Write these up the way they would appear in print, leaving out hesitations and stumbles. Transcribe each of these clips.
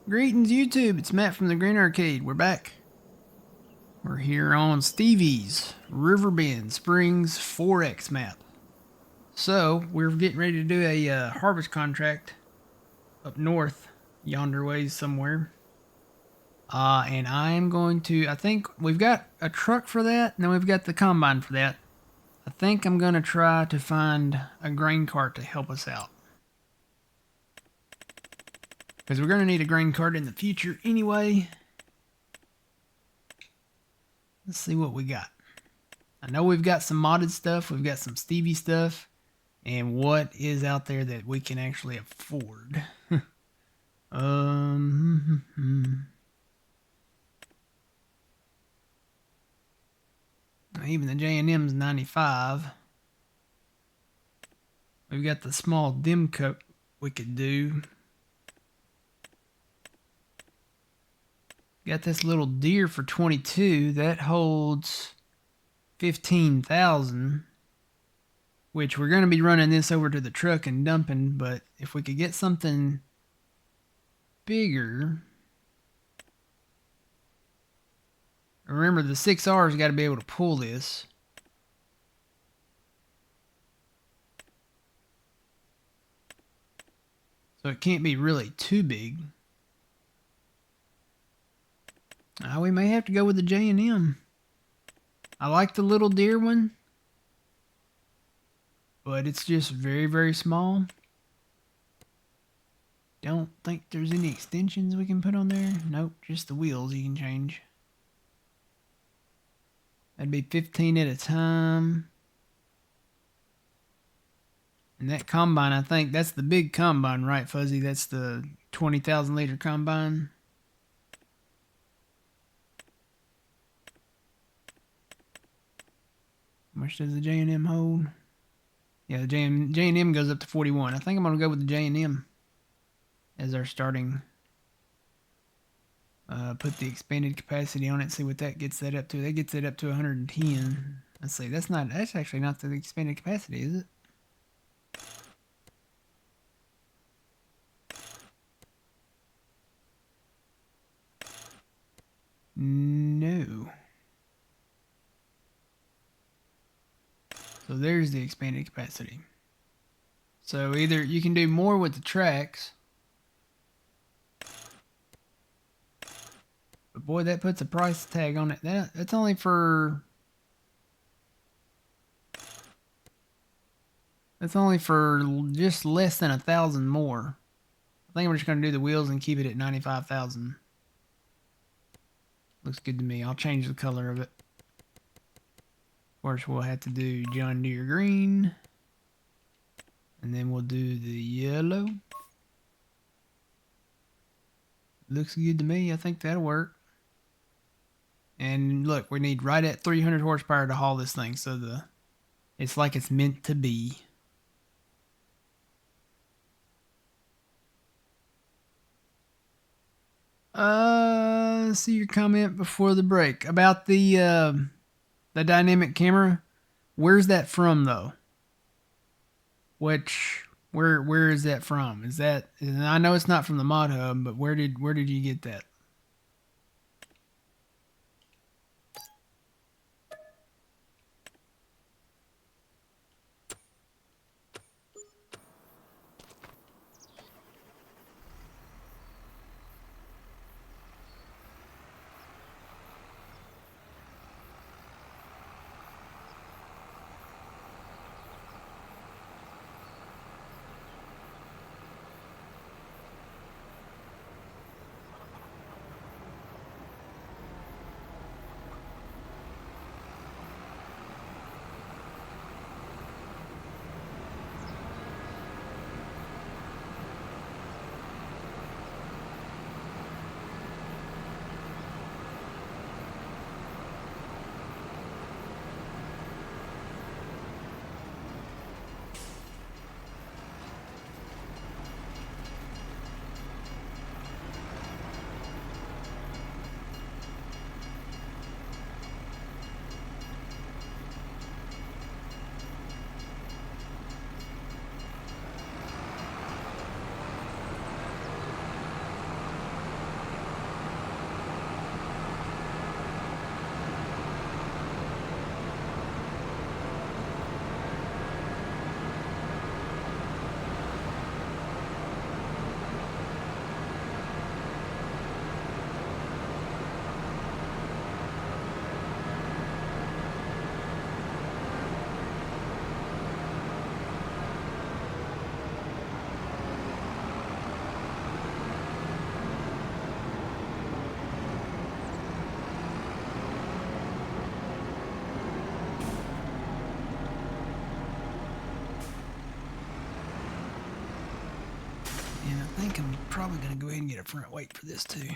Greetings, YouTube. It's Matt from the Green Arcade. We're back. We're here on Stevie's Riverbend Springs 4X map. So, we're getting ready to do a harvest contract up north, yonder ways somewhere. And I'm going to, I think we've got a truck for that, and then we've got the combine for that. I think I'm going to try to find a grain cart to help us out. Because we're going to need a grain cart in the future anyway. Let's see what we got. I know we've got some modded stuff. We've got some Stevie stuff. And what is out there that we can actually afford? Even the J&M's 95. We've got the small dim cup we could do. Got this little deer for 22. That holds 15,000. Which we're going to be running this over to the truck and dumping. But if we could get something bigger. Remember, the 6R's got to be able to pull this. So it can't be really too big. We may have to go with the J&M. I like the little deer one. But it's just very, very small. Don't think there's any extensions we can put on there. Nope, just the wheels you can change. That'd be 15 at a time. And that combine, I think that's the big combine, right, Fuzzy? That's the 20,000 liter combine. How much does the J&M hold? Yeah, the J&M goes up to 41. I think I'm going to go with the J&M as our starting. Put the expanded capacity on it, see what that gets that up to. That gets it up to 110. Let's see, that's actually not the expanded capacity, is it? No. So there's the expanded capacity. So either you can do more with the tracks. But boy, that puts a price tag on it. That's only for... That's only for just less than 1,000 more. I think we're just going to do the wheels and keep it at 95,000. Looks good to me. I'll change the color of it. Of course, we'll have to do John Deere green. And then we'll do the yellow. Looks good to me. I think that'll work. And look, we need right at 300 horsepower to haul this thing. So it's like it's meant to be. See your comment before the break about the dynamic camera. Where's that from though? Where is that from? Is that, and I know it's not from the mod hub, but where did you get that? And I think I'm probably going to go ahead and get a front weight for this too.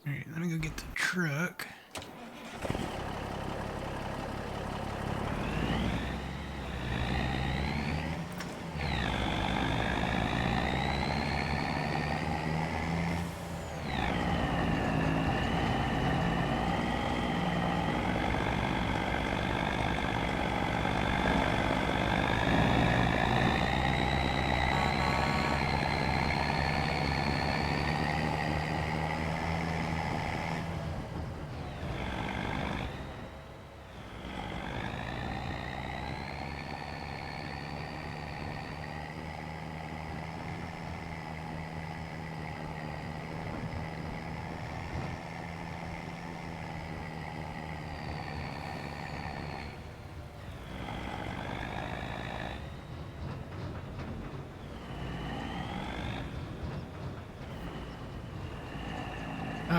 Alright, let me go get the truck.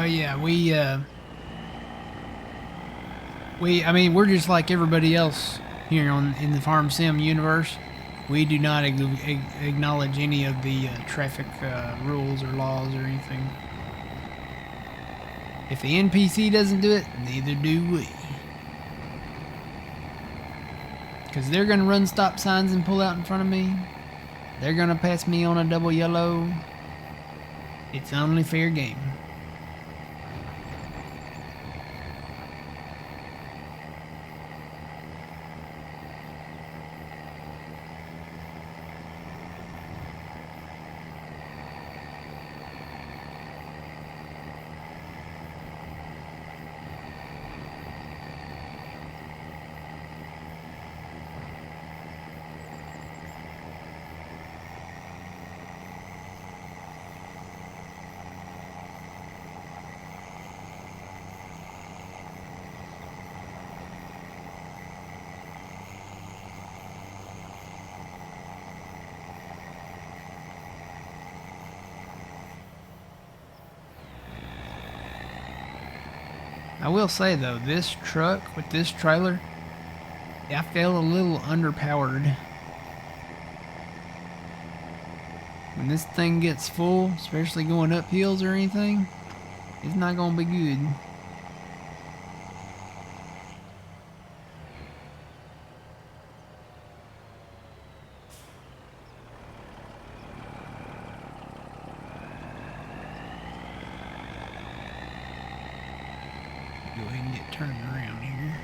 Oh yeah, I mean, we're just like everybody else here in the Farm Sim universe. We do not acknowledge any of the traffic rules or laws or anything. If the NPC doesn't do it, neither do we. Because they're going to run stop signs and pull out in front of me. They're going to pass me on a double yellow. It's only fair game. I will say though, this truck with this trailer, I feel a little underpowered. When this thing gets full, especially going up hills or anything, it's not gonna be good. Go ahead and get turned around here.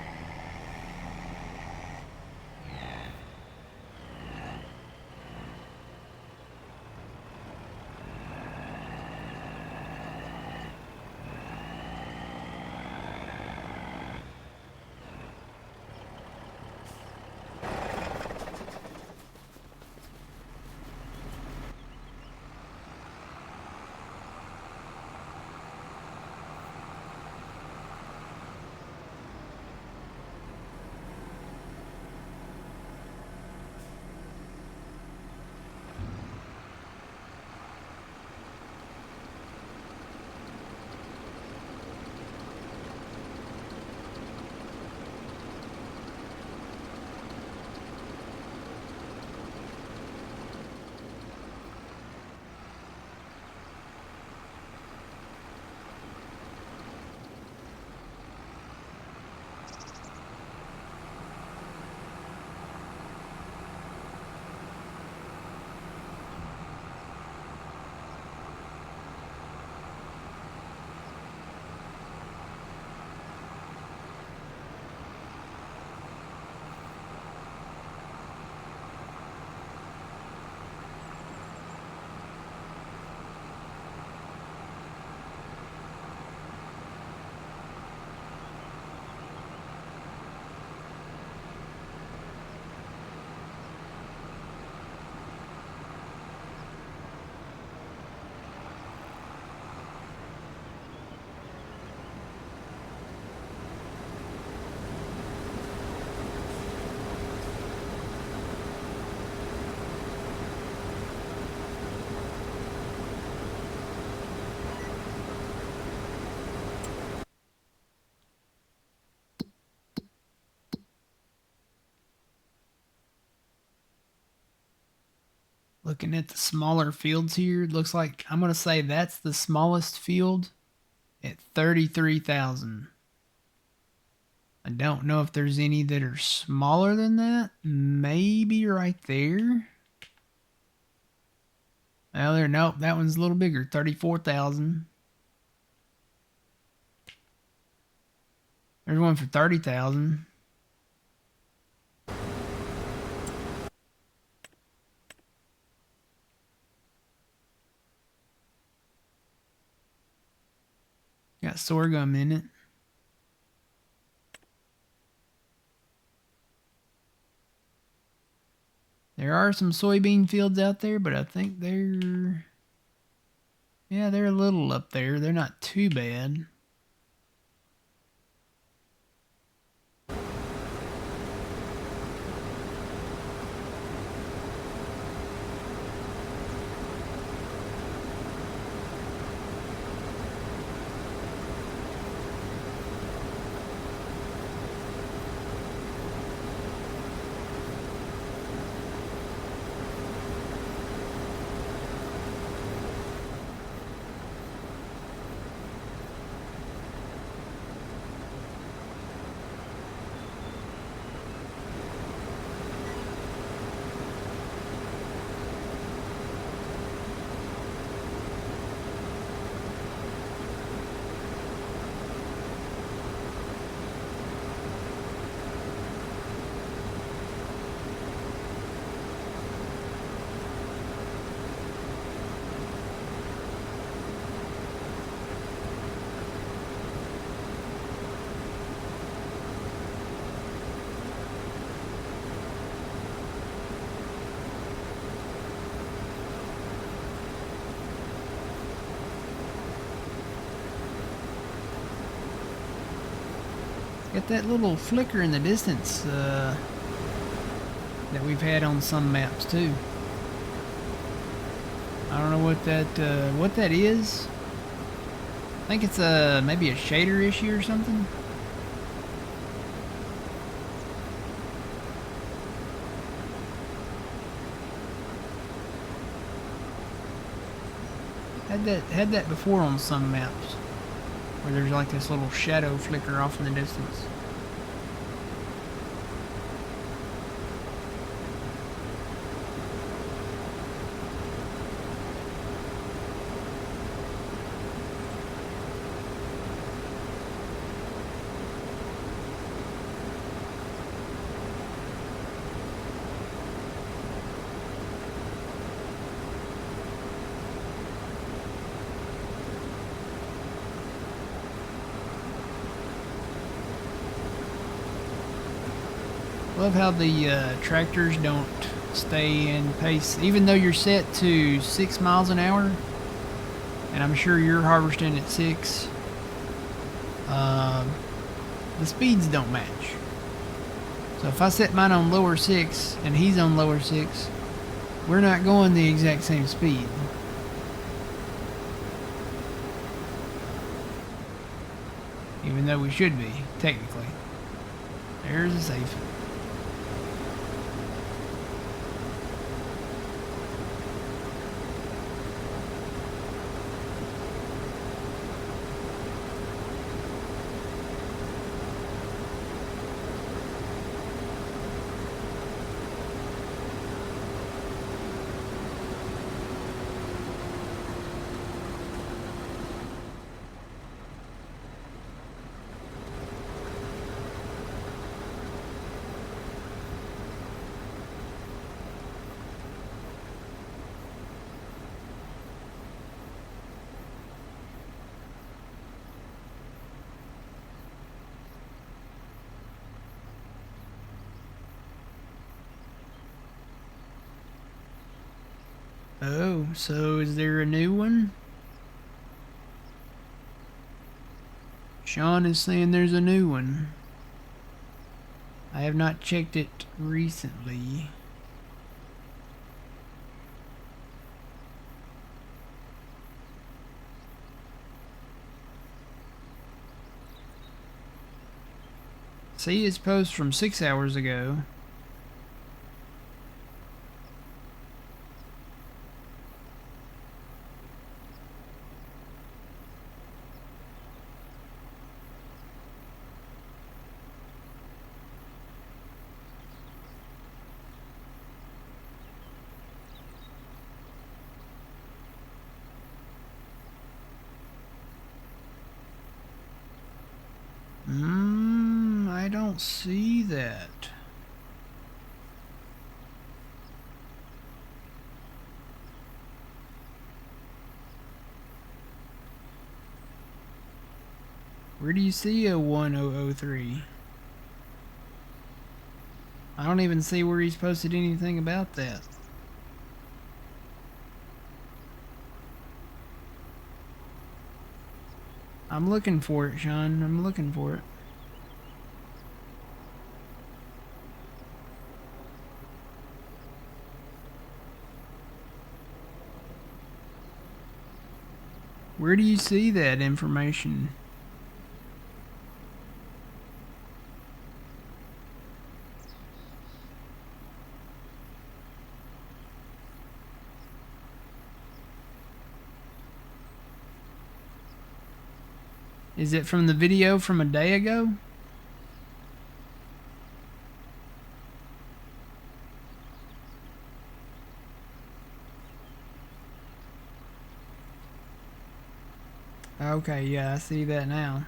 Looking at the smaller fields here, it looks like I'm going to say that's the smallest field at 33,000. I don't know if there's any that are smaller than that. Maybe right there. Well, there, nope, that one's a little bigger, 34,000. There's one for 30,000. Got sorghum in it. There are some soybean fields out there, but I think they're... yeah, they're a little up there. They're not too bad. Got that little flicker in the distance that we've had on some maps too. I don't know what that is. I think it's maybe a shader issue or something. Had that before on some maps, where there's like this little shadow flicker off in the distance. Love how the tractors don't stay in pace, even though you're set to 6 miles an hour, and I'm sure you're harvesting at 6. The speeds don't match. So if I set mine on lower 6 and he's on lower 6, we're not going the exact same speed. Even though we should be, technically. There's a safe. Oh, so is there a new one? Sean is saying there's a new one. I have not checked it recently. See his post from 6 hours ago. I don't see that. Where do you see a 1003? I don't even see where he's posted anything about that. I'm looking for it, Sean. I'm looking for it. Where do you see that information? Is it from the video from a day ago? Okay, yeah, I see that now.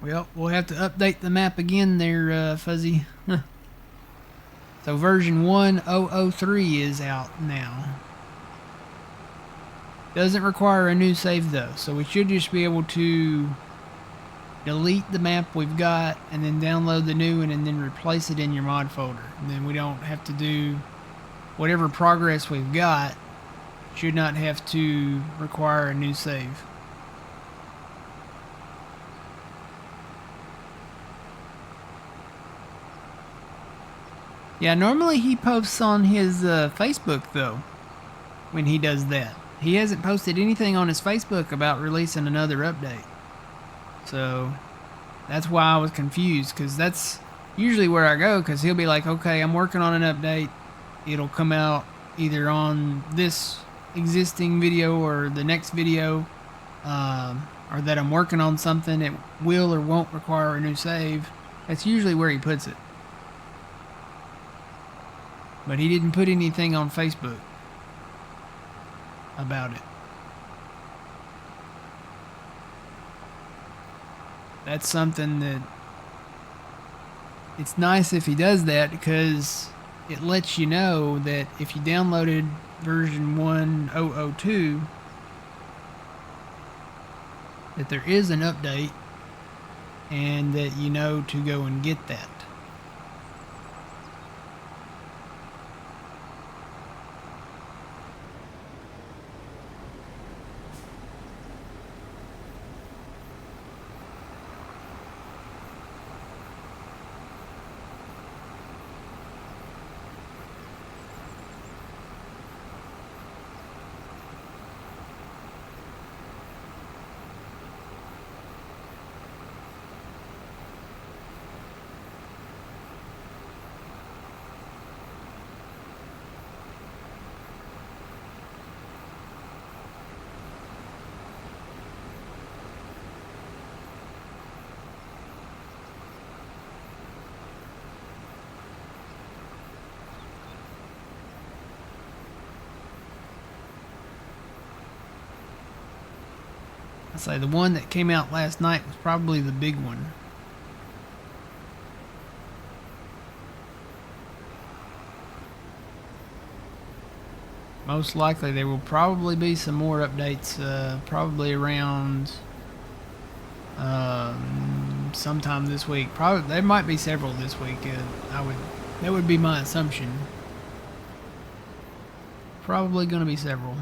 Well, we'll have to update the map again there, Fuzzy. So version 1003 is out now. Doesn't require a new save though, so we should just be able to delete the map we've got and then download the new one and then replace it in your mod folder. And then we don't have to do whatever progress we've got, should not have to require a new save. Yeah, normally he posts on his Facebook though when he does that. He hasn't posted anything on his Facebook about releasing another update. So that's why I was confused, because that's usually where I go, because he'll be like, okay, I'm working on an update. It'll come out either on this existing video or the next video, or that I'm working on something. It will or won't require a new save. That's usually where he puts it. But he didn't put anything on Facebook about it. That's something that it's nice if he does that, because it lets you know that if you downloaded version 1002 that there is an update and that you know to go and get that. I say the one that came out last night was probably the big one. Most likely there will probably be some more updates, probably around sometime this week. Probably there might be several this week. That would be my assumption. Probably going to be several.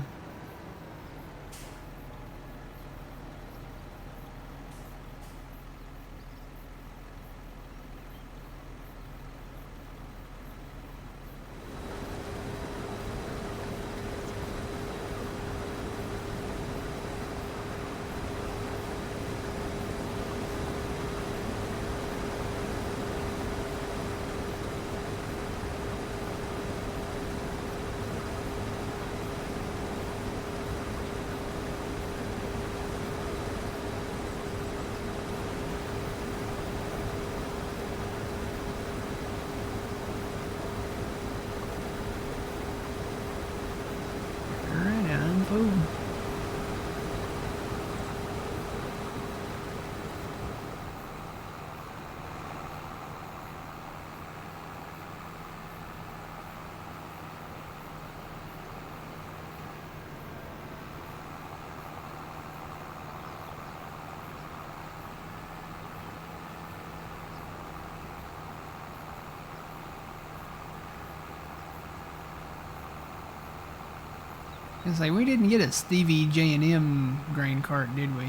I say, we didn't get a Stevie J&M grain cart, did we?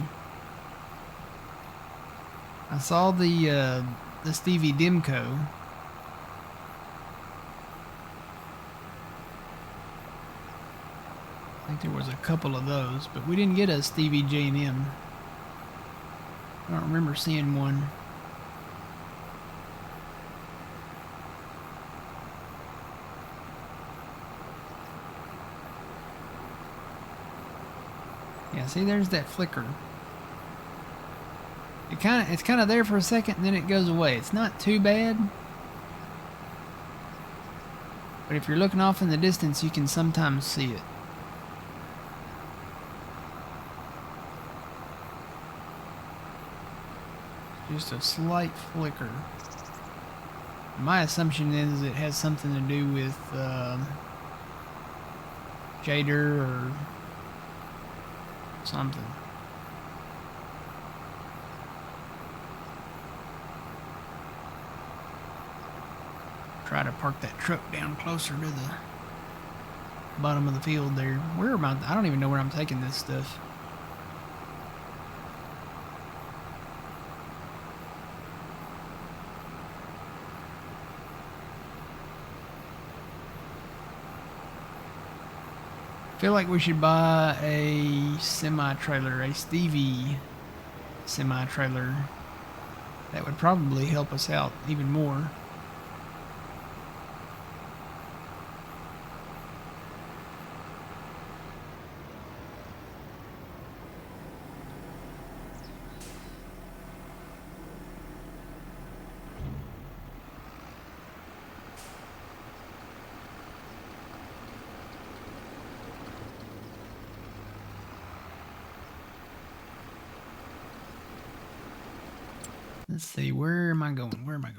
I saw the Stevie Demco. I think there was a couple of those, but we didn't get a Stevie J&M. I don't remember seeing one. Yeah, see, there's that flicker. It's kind of there for a second, and then it goes away. It's not too bad, but if you're looking off in the distance, you can sometimes see it. Just a slight flicker. My assumption is it has something to do with shader or something. Try to park that truck down closer to the bottom of the field there. Where am I don't even know where I'm taking this stuff. I feel like we should buy a semi-trailer, a Stevie semi-trailer. That would probably help us out even more. Let's see, where am I going? Where am I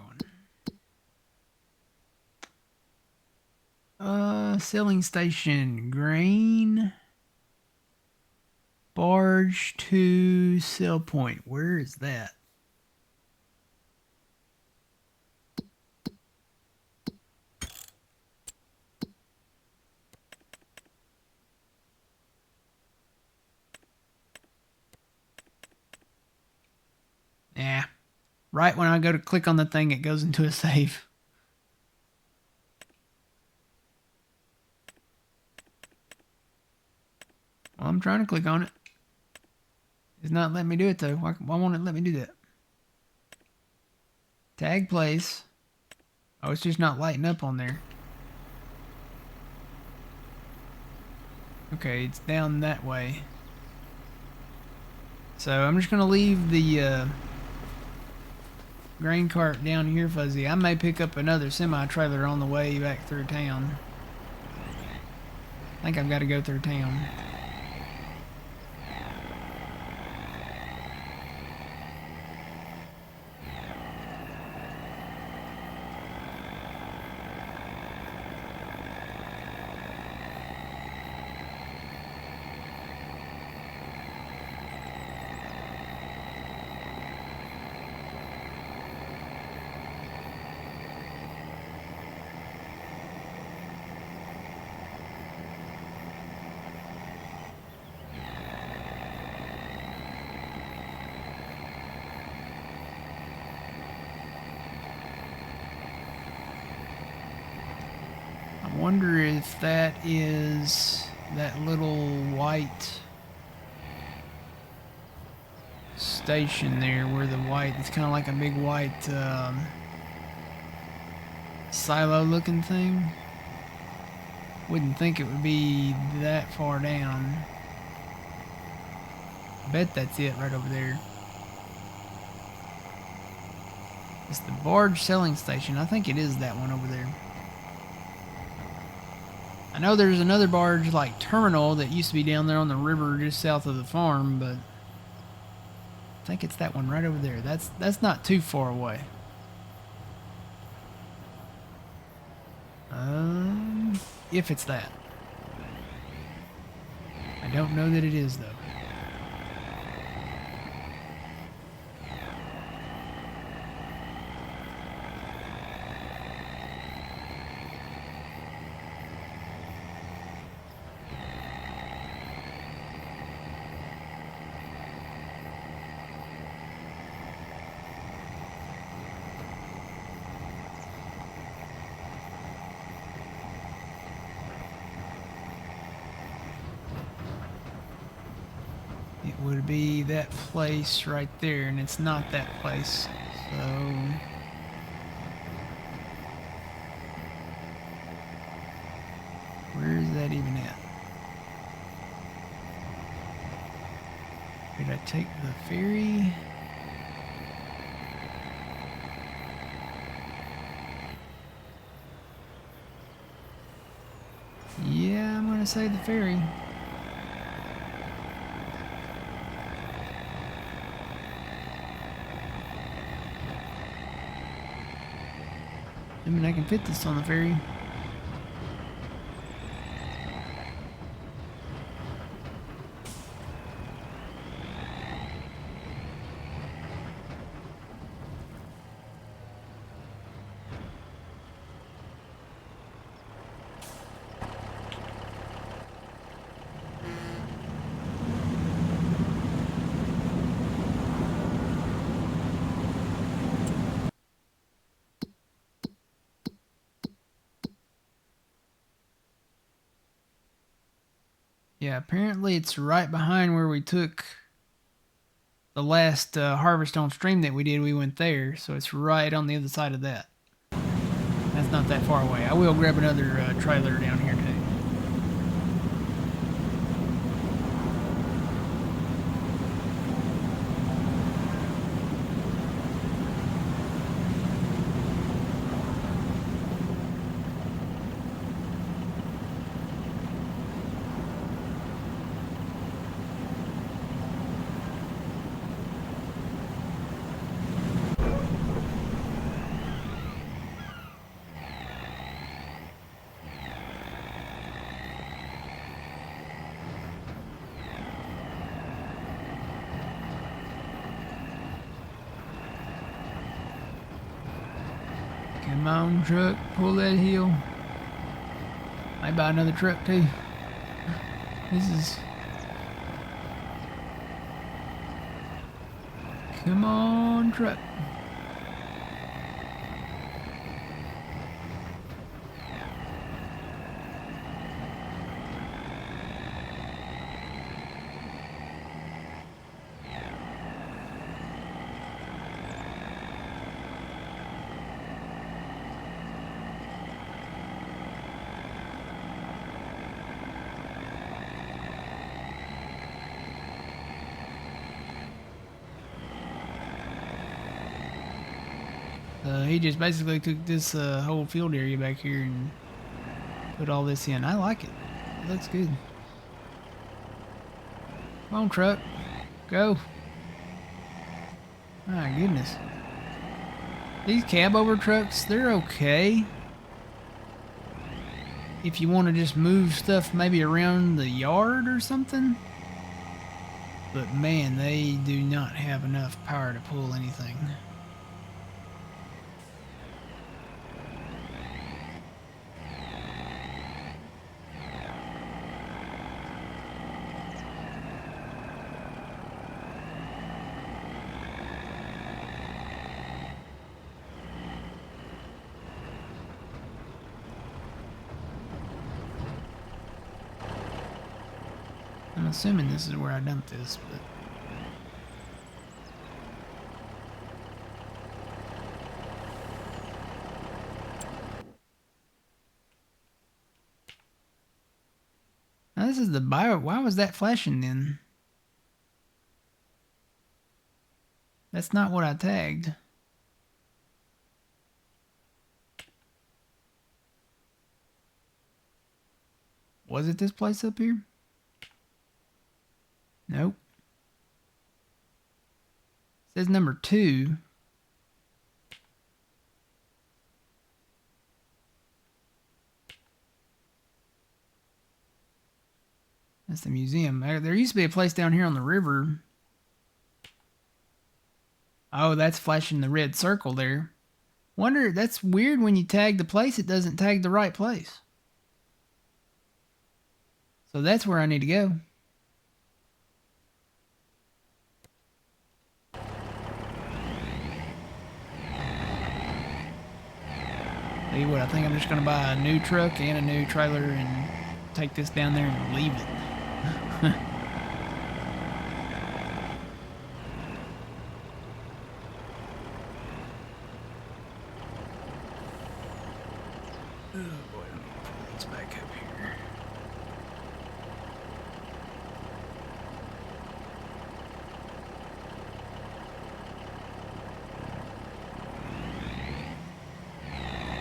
going? Selling station, grain, barge to sell point. Where is that? Yeah. Right when I go to click on the thing, it goes into a save. Well, I'm trying to click on it. It's not letting me do it, though. Why won't it let me do that? Tag place. Oh, it's just not lighting up on there. Okay, it's down that way. So I'm just going to leave the grain cart down here, Fuzzy. I may pick up another semi-trailer on the way back through town. I think I've got to go through town. I wonder if that is that little white station there where the white, it's kind of like a big white silo looking thing. Wouldn't think it would be that far down. Bet that's it right over there. It's the barge selling station. I think it is that one over there. I know there's another barge like terminal that used to be down there on the river just south of the farm, but I think it's that one right over there. That's not too far away. If it's that. I don't know that it is though. It would be that place right there, and it's not that place. So where is that even at? Did I take the ferry? Yeah, I'm gonna say the ferry. I mean, I can fit this on the ferry. Yeah, apparently it's right behind where we took the last harvest on stream that we did. We went there, so it's right on the other side of that. That's not that far away. I will grab another trailer down here too. Come on, truck, pull that hill. Might buy another truck too. This is... Come on, truck. He just basically took this whole field area back here and put all this in. I like it. It looks good. Come on, truck. Go. My goodness. These cab over trucks, they're okay. If you want to just move stuff maybe around the yard or something. But man, they do not have enough power to pull anything. I'm assuming this is where I dumped this, but... Now this is the bio... Why was that flashing then? That's not what I tagged. Was it this place up here? Nope. It says number 2. That's the museum. There used to be a place down here on the river. Oh, that's flashing the red circle there. Wonder, that's weird when you tag the place, it doesn't tag the right place. So that's where I need to go. Tell you what, I think I'm just going to buy a new truck and a new trailer and take this down there and leave it. Oh boy, let me pull this back up here.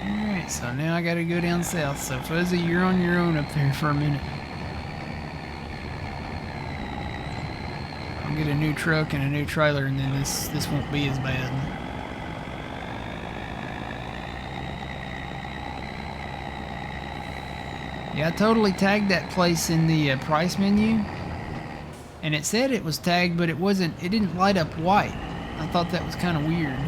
Alright, so now I gotta go down south. So Fuzzy, you're on your own up there for a minute. I'll get a new truck and a new trailer, and then this won't be as bad. Yeah, I totally tagged that place in the price menu, and it said it was tagged, but it wasn't. It didn't light up white. I thought that was kind of weird.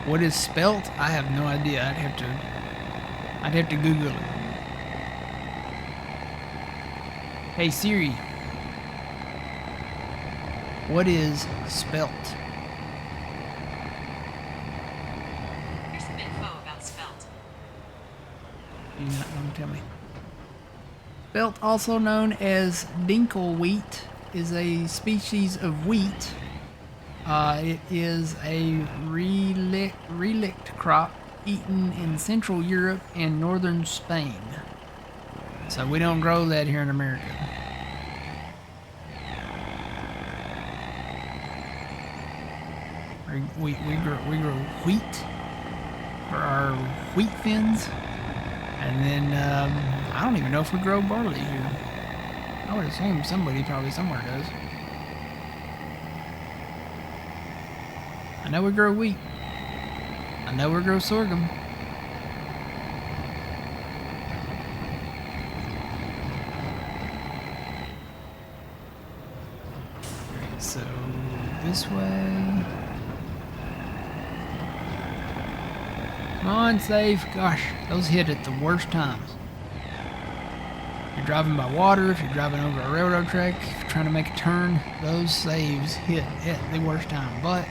What is spelt? I have no idea. I'd have to Google it. Hey Siri, what is spelt? Here's some info about spelt. You're not going to tell me. Spelt, also known as dinkel wheat, is a species of wheat. It is a relict crop eaten in Central Europe and northern Spain. So we don't grow that here in America. We grow wheat for our wheat thins, and then I don't even know if we grow barley here. I would assume somebody probably somewhere does. I know we grow wheat. I know we grow sorghum. Alright, so this way. Come on, save. Gosh, those hit at the worst times. If you're driving by water, if you're driving over a railroad track, if you're trying to make a turn, those saves hit at the worst time. But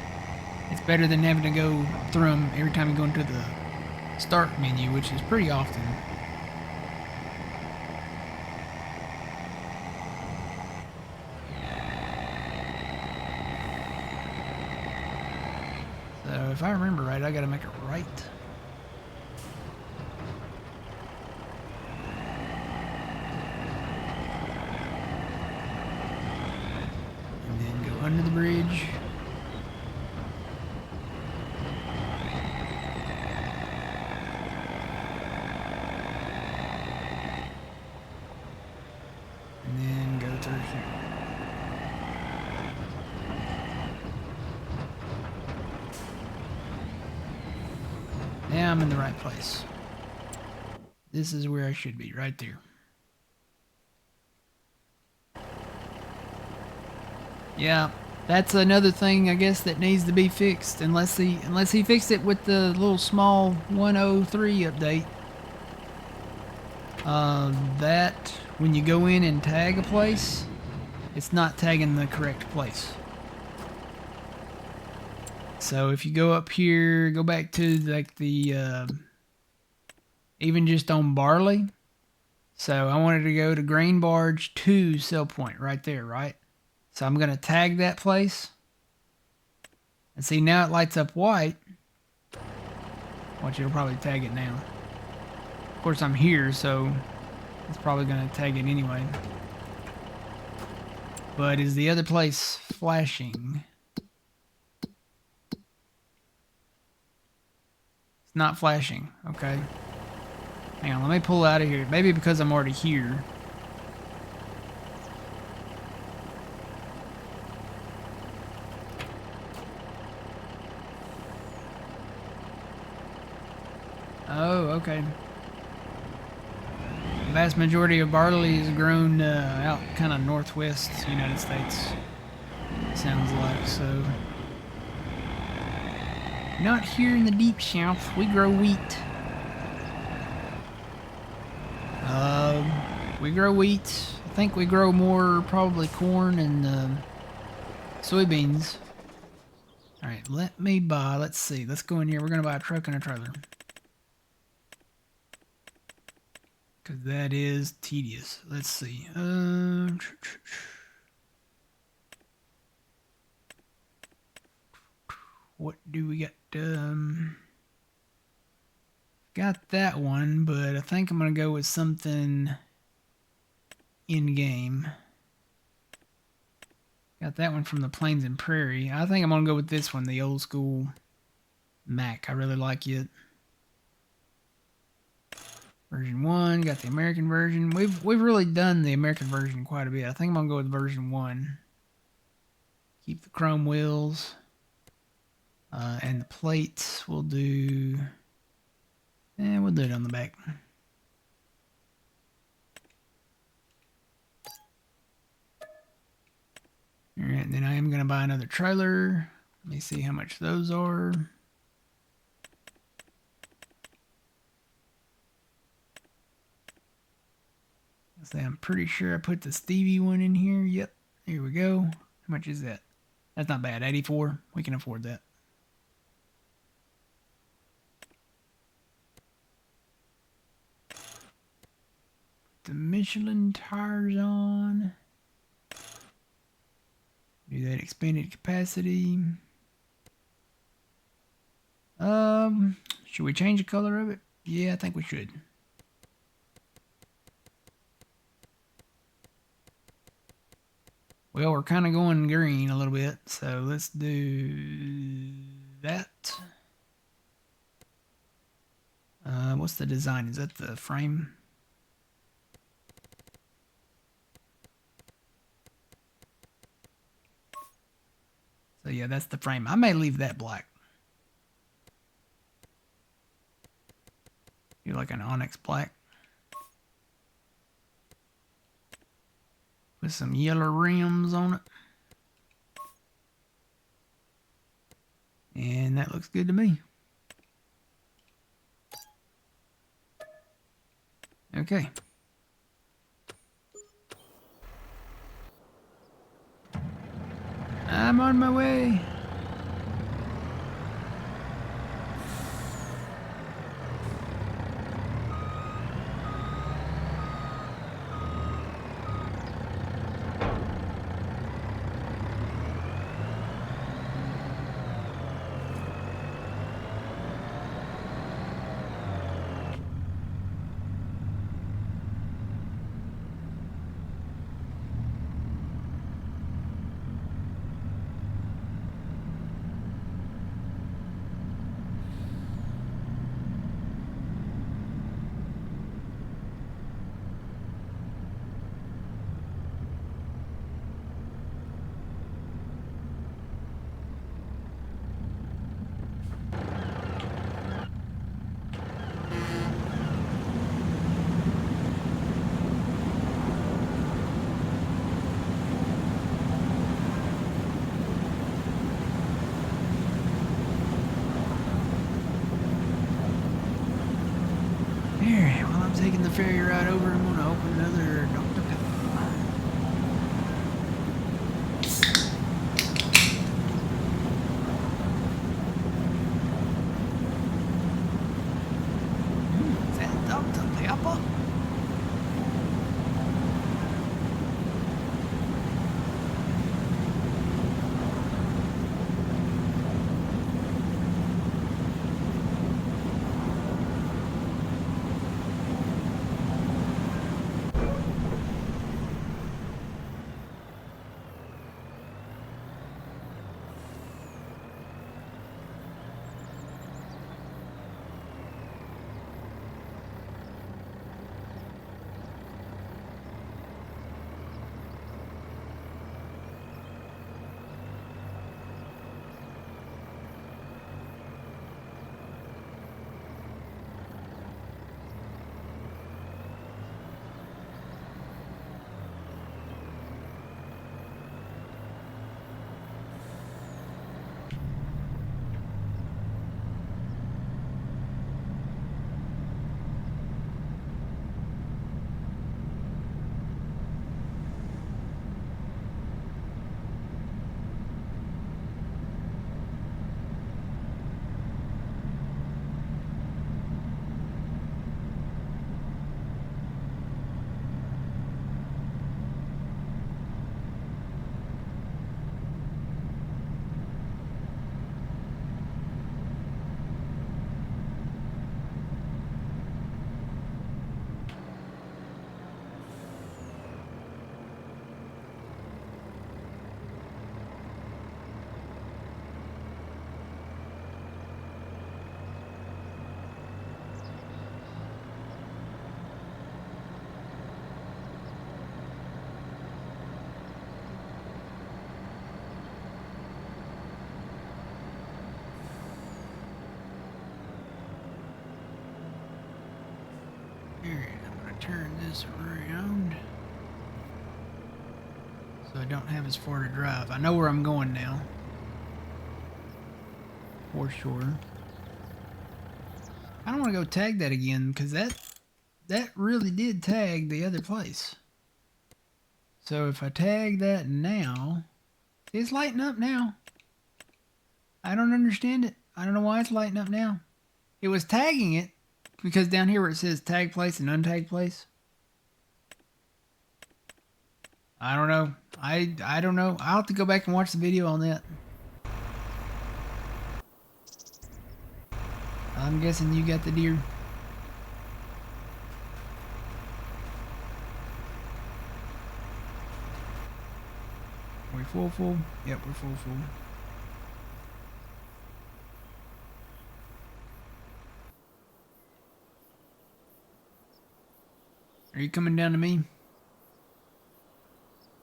it's better than having to go through them every time you go into the start menu, which is pretty often. So if I remember right, I gotta make a right. And then go under the bridge. And then go through here. Now I'm in the right place. This is where I should be, right there. Yeah, that's another thing I guess that needs to be fixed. Unless he fixed it with the little small 103 update. That when you go in and tag a place, it's not tagging the correct place. So if you go up here, go back to like the even just on barley. So I wanted to go to grain barge 2 sell point right there, right? So I'm gonna tag that place. And see, now it lights up white. Watch, it'll probably tag it now. Of course I'm here, so it's probably gonna tag it anyway. But is the other place flashing? It's not flashing, okay. Hang on, let me pull out of here. Maybe because I'm already here. Oh, okay. The vast majority of barley is grown out kind of northwest United States. Sounds like so. Not here in the deep south. We grow wheat. We grow wheat. I think we grow more probably corn and soybeans. Alright, let me buy, let's see. Let's go in here. We're going to buy a truck and a trailer. Because that is tedious. Let's see. What do we got? Got that one, but I think I'm going to go with something in-game. Got that one from the Plains and Prairie. I think I'm going to go with this one, the old school Mac. I really like it. Version 1, got the American version. We've really done the American version quite a bit. I think I'm going to go with version 1. Keep the chrome wheels. And the plates we'll do... we'll do it on the back. Alright, then I am going to buy another trailer. Let me see how much those are. Say, I'm pretty sure I put the Stevie one in here. Yep, here we go. How much is that? That's not bad. 84. We can afford that. The Michelin tires on. Do that expanded capacity. Should we change the color of it? Yeah, I think we should. Well, we're kind of going green a little bit, so let's do that. What's the design? Is that the frame? So yeah, that's the frame. I may leave that black. You like an onyx black. With some yellow rims on it. And that looks good to me. Okay. I'm on my way. Here, while I'm taking the ferry ride over, I'm gonna open another Dr. Pepper. Is that Dr. Pepper? Here, I'm gonna turn this around so I don't have as far to drive. I know where I'm going now. For sure. I don't want to go tag that again because that that really did tag the other place. So if I tag that now, it's lighting up now. I don't understand it. I don't know why it's lighting up now. It was tagging it because down here where it says tag place and untag place. I don't know. I don't know. I'll have to go back and watch the video on that. I'm guessing you got the deer. We full? Yep, we're full. Are you coming down to me?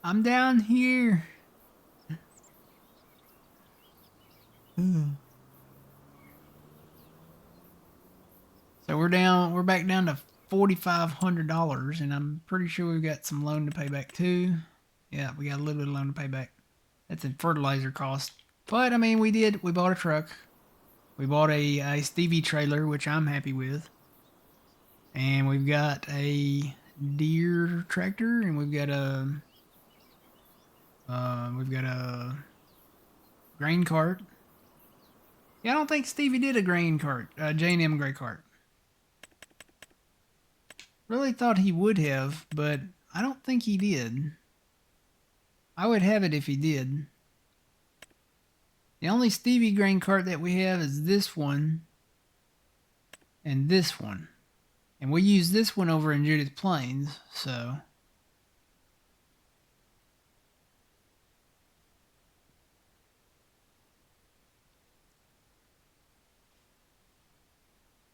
I'm down here. So we're back down to $4,500, and I'm pretty sure we've got some loan to pay back too. Yeah, we got a little bit of loan to pay back. That's a fertilizer cost. But I mean, we bought a truck. We bought a Stevie trailer, which I'm happy with. And we've got a deer tractor, and we've got a grain cart. Yeah, I don't think Stevie did a grain cart, J&M gray cart. Really thought he would have, but I don't think he did. I would have it if he did. The only Stevie grain cart that we have is this one and this one. And we use this one over in Judith Plains, so.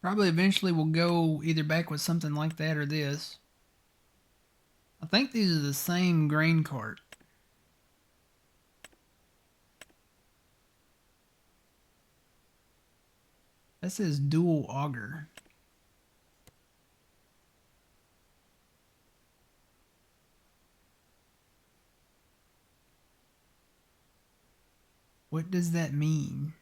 Probably eventually we'll go either back with something like that or this. I think these are the same grain cart. That says dual auger. What does that mean?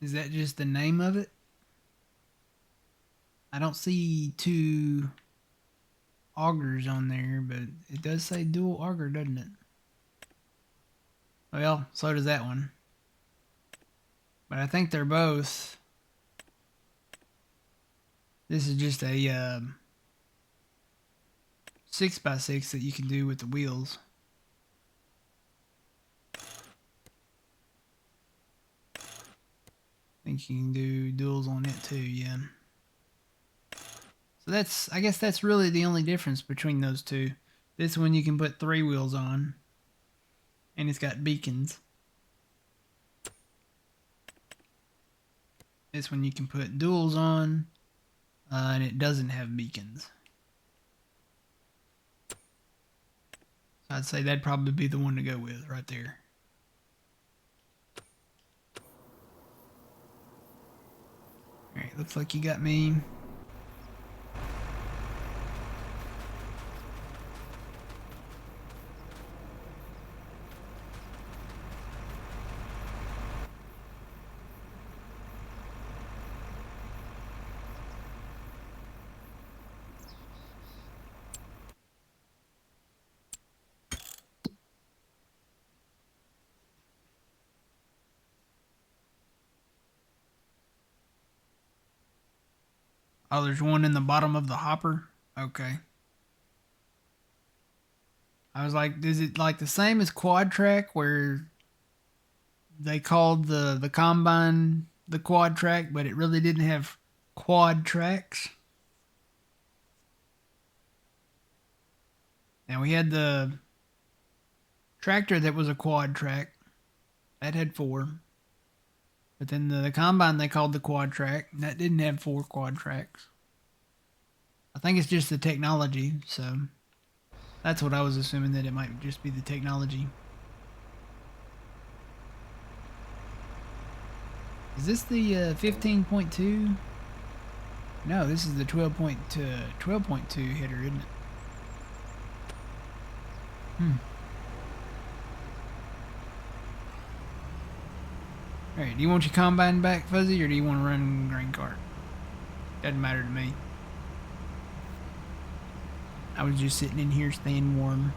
Is that just the name of it? I don't see two augers on there, but it does say dual auger, doesn't it? Well, so does that one. But I think they're both. This is just a 6x6 that you can do with the wheels. I think you can do duals on it too, yeah. So I guess that's really the only difference between those two. This one you can put 3 wheels on, and it's got beacons. This one you can put duals on, and it doesn't have beacons. So I'd say that'd probably be the one to go with right there. Alright, looks like you got me. Oh, there's one in the bottom of the hopper? Okay. I was like, is it like the same as quad track where they called the combine the quad track, but it really didn't have quad tracks? Now we had the tractor that was a quad track. That had 4. But then the combine they called the quad track. And that didn't have 4 quad tracks. I think it's just the technology, so that's what I was assuming, that it might just be the technology. Is this the 15.2? No, this is the 12.2 header, isn't it? Alright, do you want your combine back, Fuzzy, or do you want to run grain cart? Doesn't matter to me. I was just sitting in here staying warm.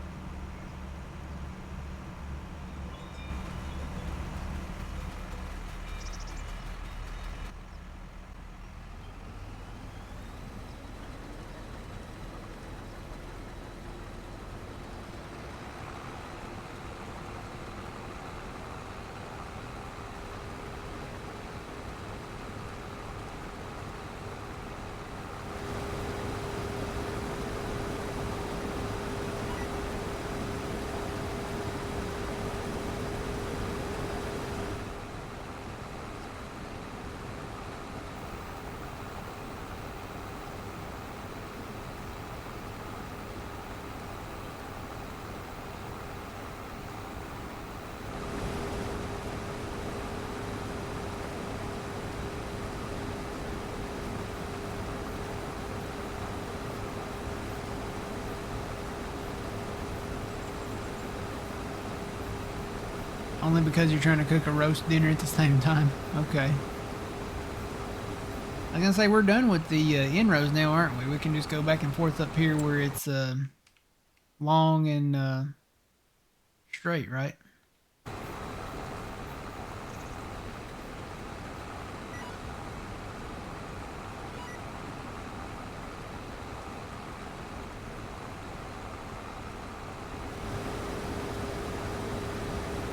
Only because you're trying to cook a roast dinner at the same time. Okay. I was gonna say, we're done with the in-rows now, aren't we? We can just go back and forth up here where it's long and straight, right?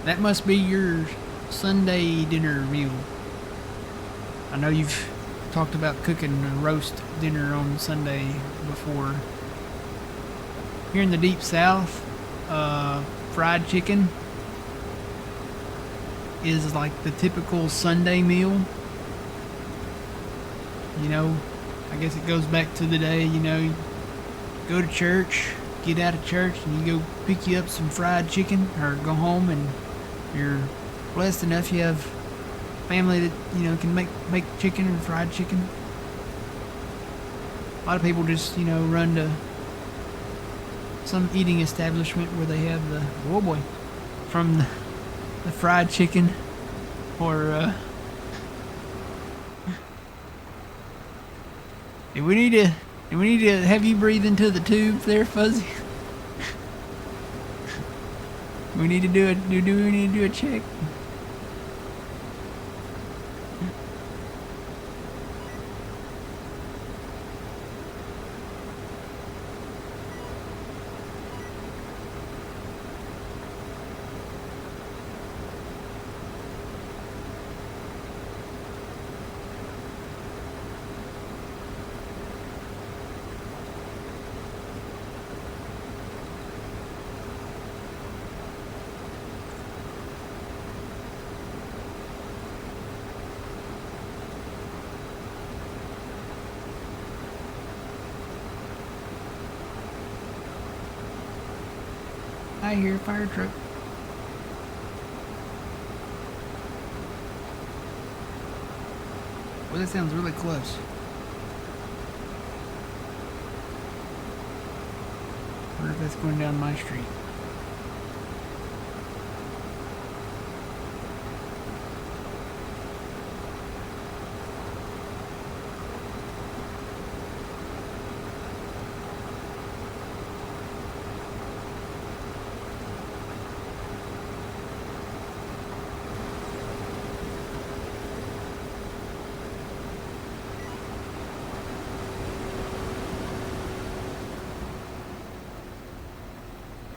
That must be your Sunday dinner meal. I know you've talked about cooking a roast dinner on Sunday before. Here in the deep south, fried chicken is like the typical Sunday meal. You know, I guess it goes back to the day, you know, you go to church, get out of church, and you go pick you up some fried chicken, or go home and you're blessed enough you have family that, you know, can make chicken and fried chicken. A lot of people just, you know, run to some eating establishment where they have the, oh boy, from the fried chicken, or do we need to have you breathe into the tube there, Fuzzy? We need to do we need to do a check? I hear a fire truck. Well, that sounds really close. I wonder if that's going down my street.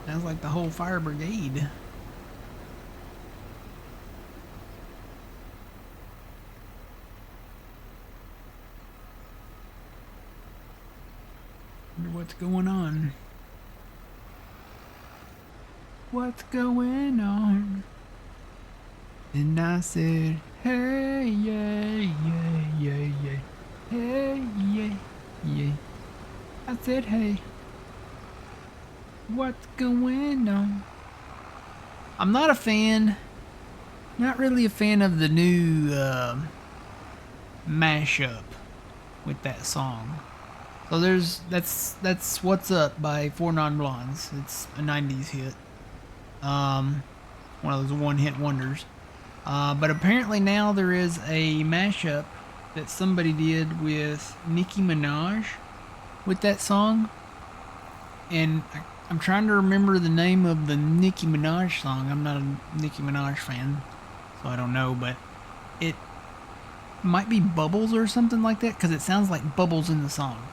Sounds like the whole fire brigade. Wonder what's going on. What's going on? And I said, hey, yeah, yeah, yeah, yeah. Hey, yeah, yeah. I said, hey. What's going on? I'm not a fan. Not really a fan of the new mashup with that song. So that's What's Up by Four Non Blondes. It's a 90s hit. One of those one-hit wonders. But apparently now there is a mashup that somebody did with Nicki Minaj with that song. And I'm trying to remember the name of the Nicki Minaj song. I'm not a Nicki Minaj fan, so I don't know, but it might be Bubbles or something like that, because it sounds like bubbles in the song.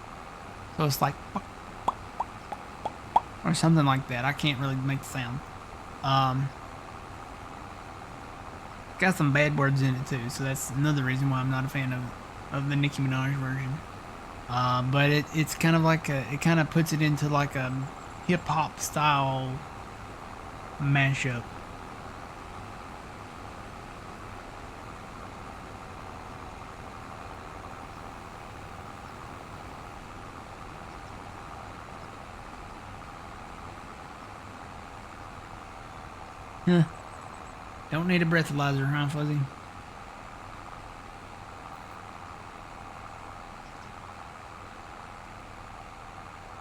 So it's like, or something like that. I can't really make the sound. Got some bad words in it too, so that's another reason why I'm not a fan of the Nicki Minaj version. But it's kind of like it kind of puts it into like a hip hop style mashup. Huh. Don't need a breathalyzer, huh, Fuzzy?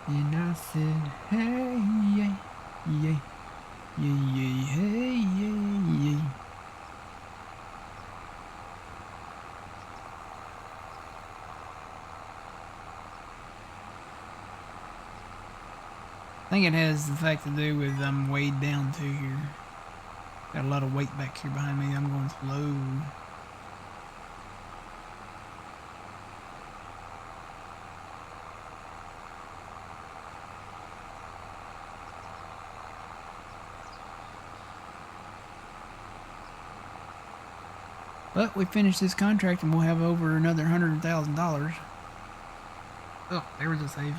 And I said, hey, yeah, yeah, yeah, yeah, hey, yeah, yeah. I think it has the fact to do with I'm weighed down too here. Got a lot of weight back here behind me. I'm going slow. But we finished this contract and we'll have over another $100,000. Oh, there was a save.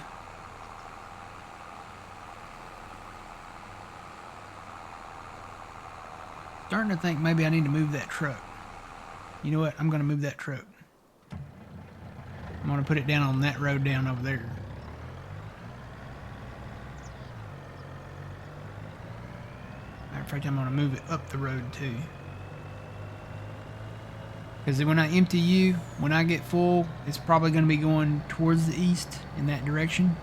Starting to think maybe I need to move that truck. You know what? I'm going to move that truck. I'm going to put it down on that road down over there. Matter of fact, I'm going to move it up the road too. Because when I empty you, when I get full, it's probably going to be going towards the east in that direction.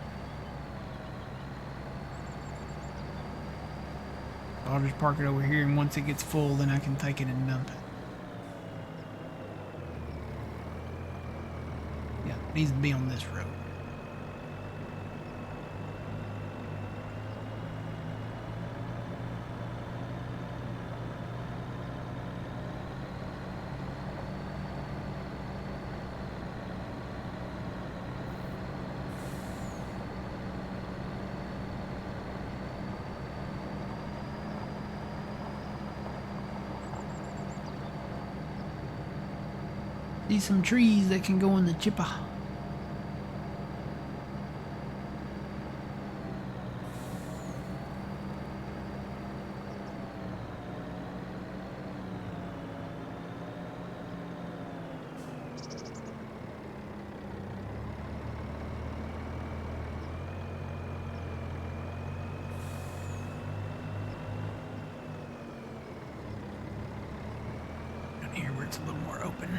So I'll just park it over here, and once it gets full, then I can take it and dump it. Yeah, it needs to be on this road. See some trees that can go in the chipper. Down here where it's a little more open.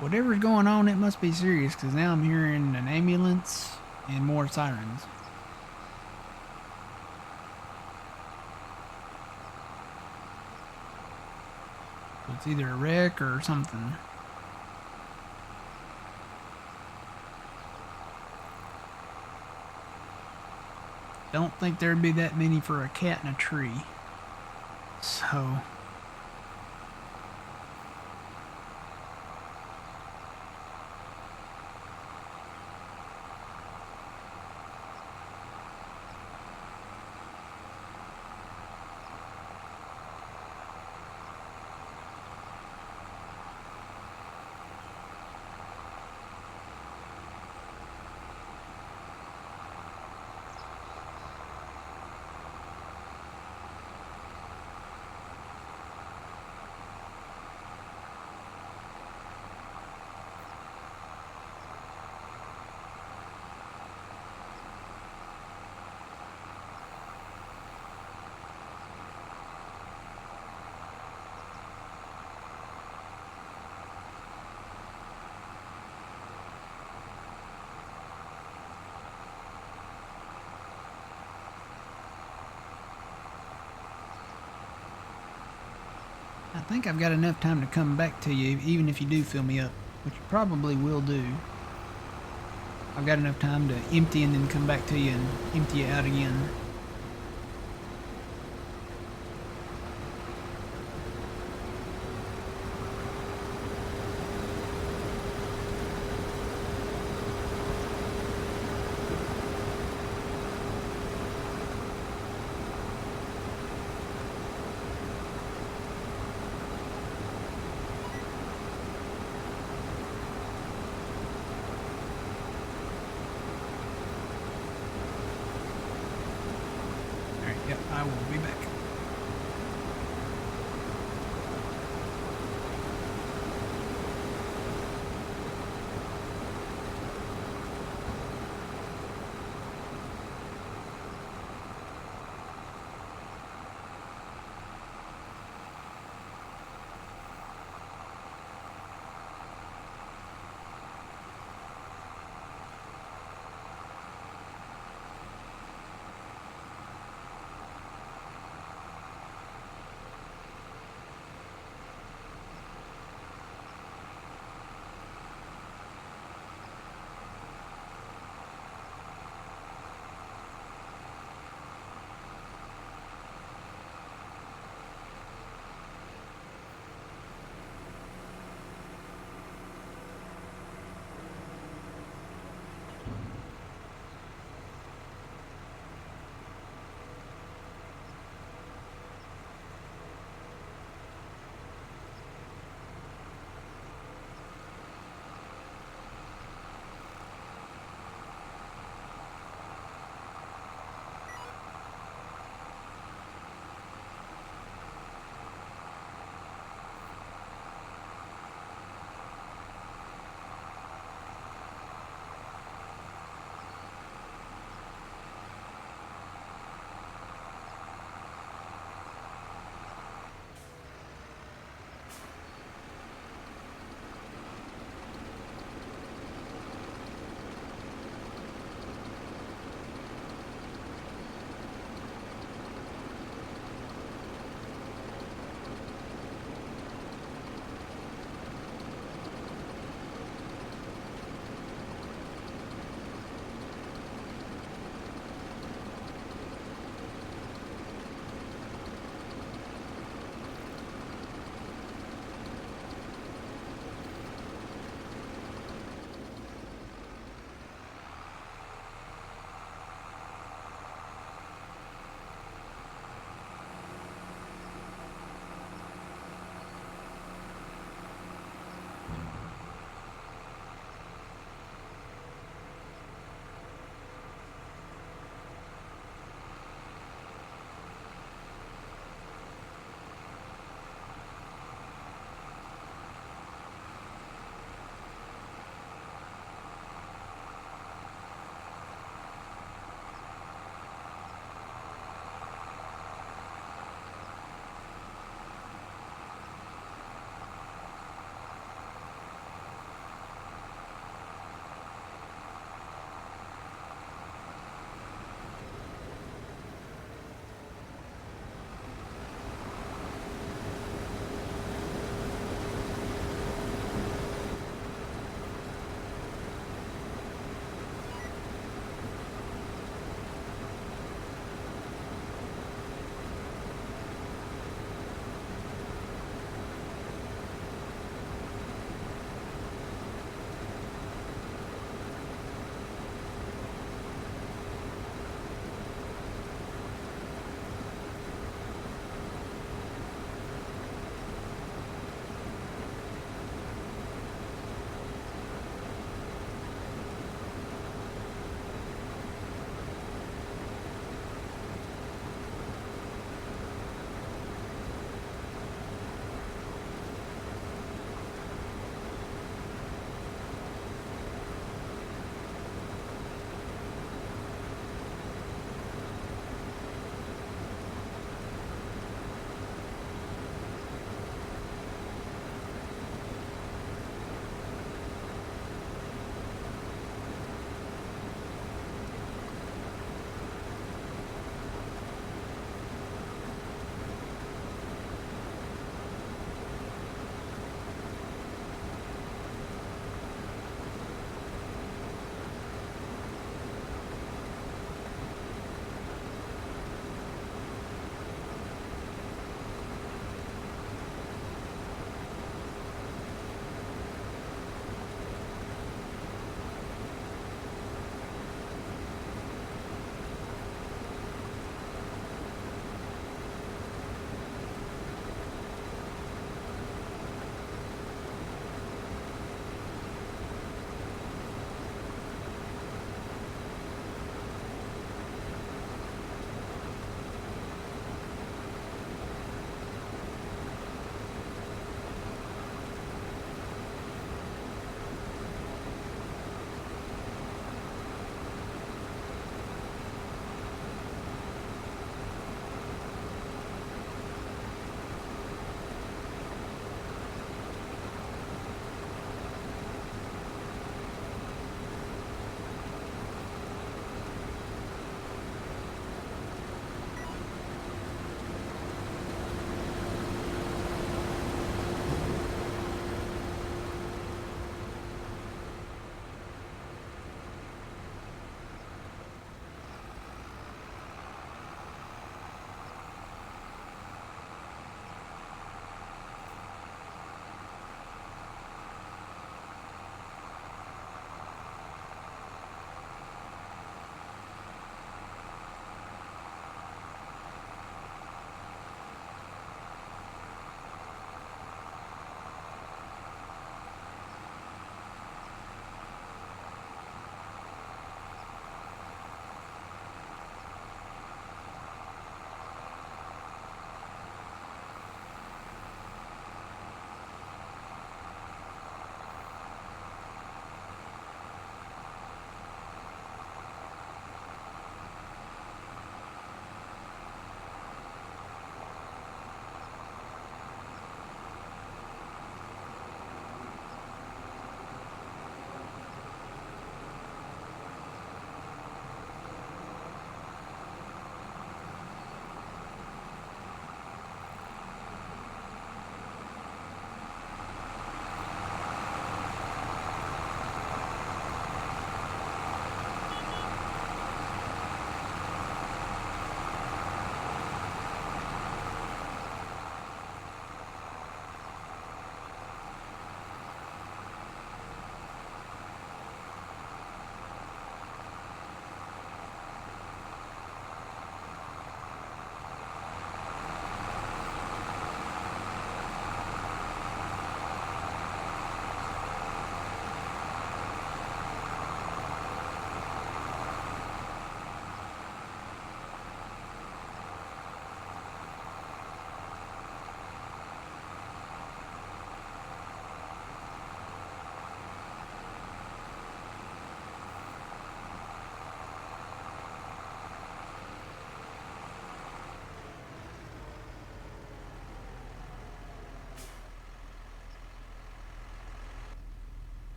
Whatever's going on, it must be serious, because now I'm hearing an ambulance and more sirens. So it's either a wreck or something. Don't think there'd be that many for a cat in a tree. So... think I've got enough time to come back to you, even if you do fill me up, which you probably will do. I've got enough time to empty and then come back to you and empty it out again. Yep, I will be back.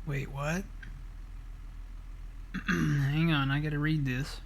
Wait, what? Hang on, I gotta read this.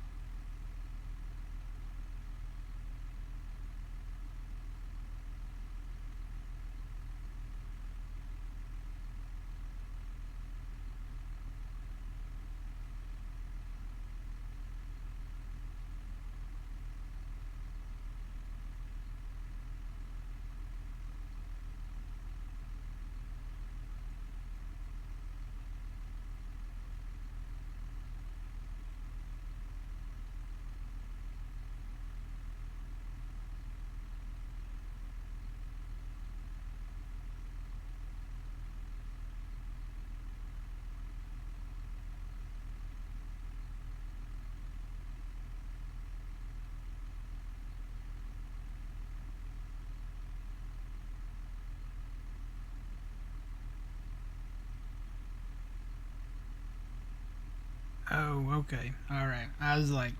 Oh, okay. Alright. I was like,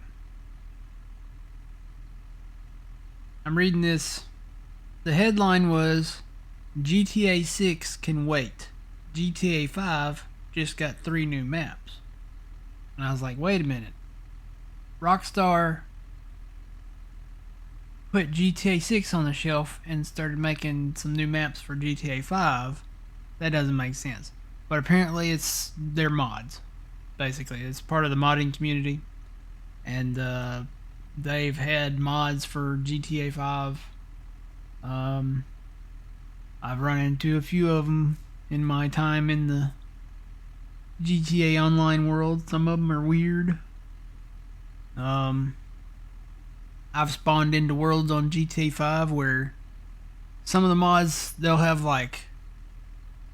I'm reading this. The headline was GTA 6 can wait. GTA 5 just got 3 new maps. And I was like, wait a minute. Rockstar put GTA 6 on the shelf and started making some new maps for GTA 5. That doesn't make sense. But apparently it's their mods. Basically, it's part of the modding community. And they've had mods for GTA 5. I've run into a few of them in my time in the GTA Online world. Some of them are weird. I've spawned into worlds on GTA 5 where some of the mods, they'll have like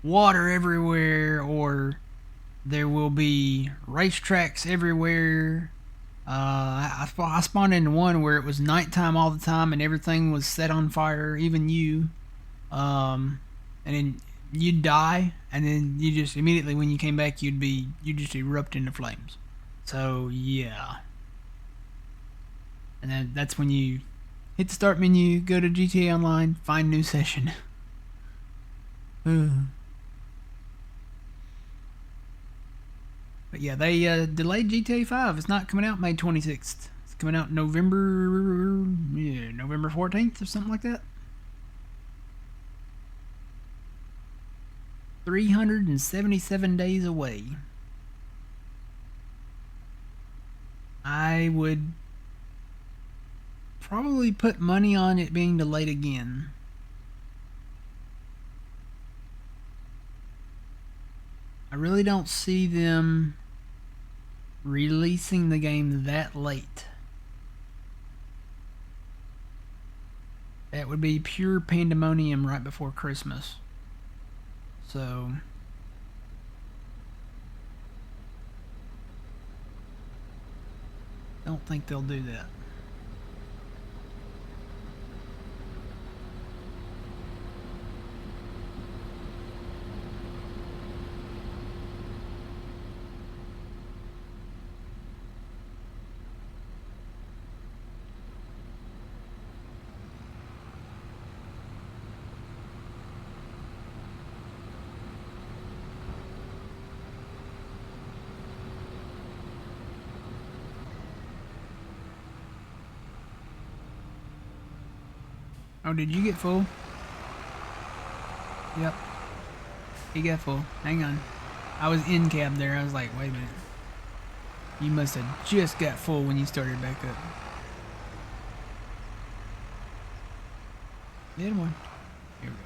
water everywhere, or there will be racetracks everywhere. I spawned into one where it was nighttime all the time and everything was set on fire, even you. And then you'd die, and then you just immediately when you came back, you just erupt into flames. So yeah, and then that's when you hit the start menu, go to GTA Online, find new session. But yeah, they delayed GTA 5. It's not coming out May 26th. It's coming out November 14th or something like that. 377 days away. I would probably put money on it being delayed again. I really don't see them releasing the game that late. That would be pure pandemonium right before Christmas. So don't think they'll do that. Oh, did you get full? Yep. He got full. Hang on. I was in cab there. I was like, wait a minute. You must have just got full when you started back up. Yeah, one. Here we go.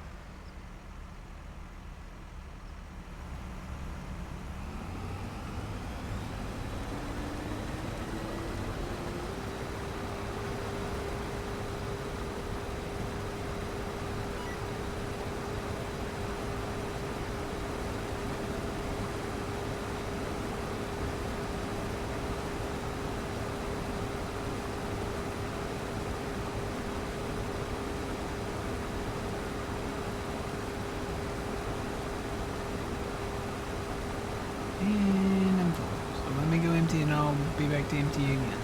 And I'm full. So let me go empty and I'll be back to empty again.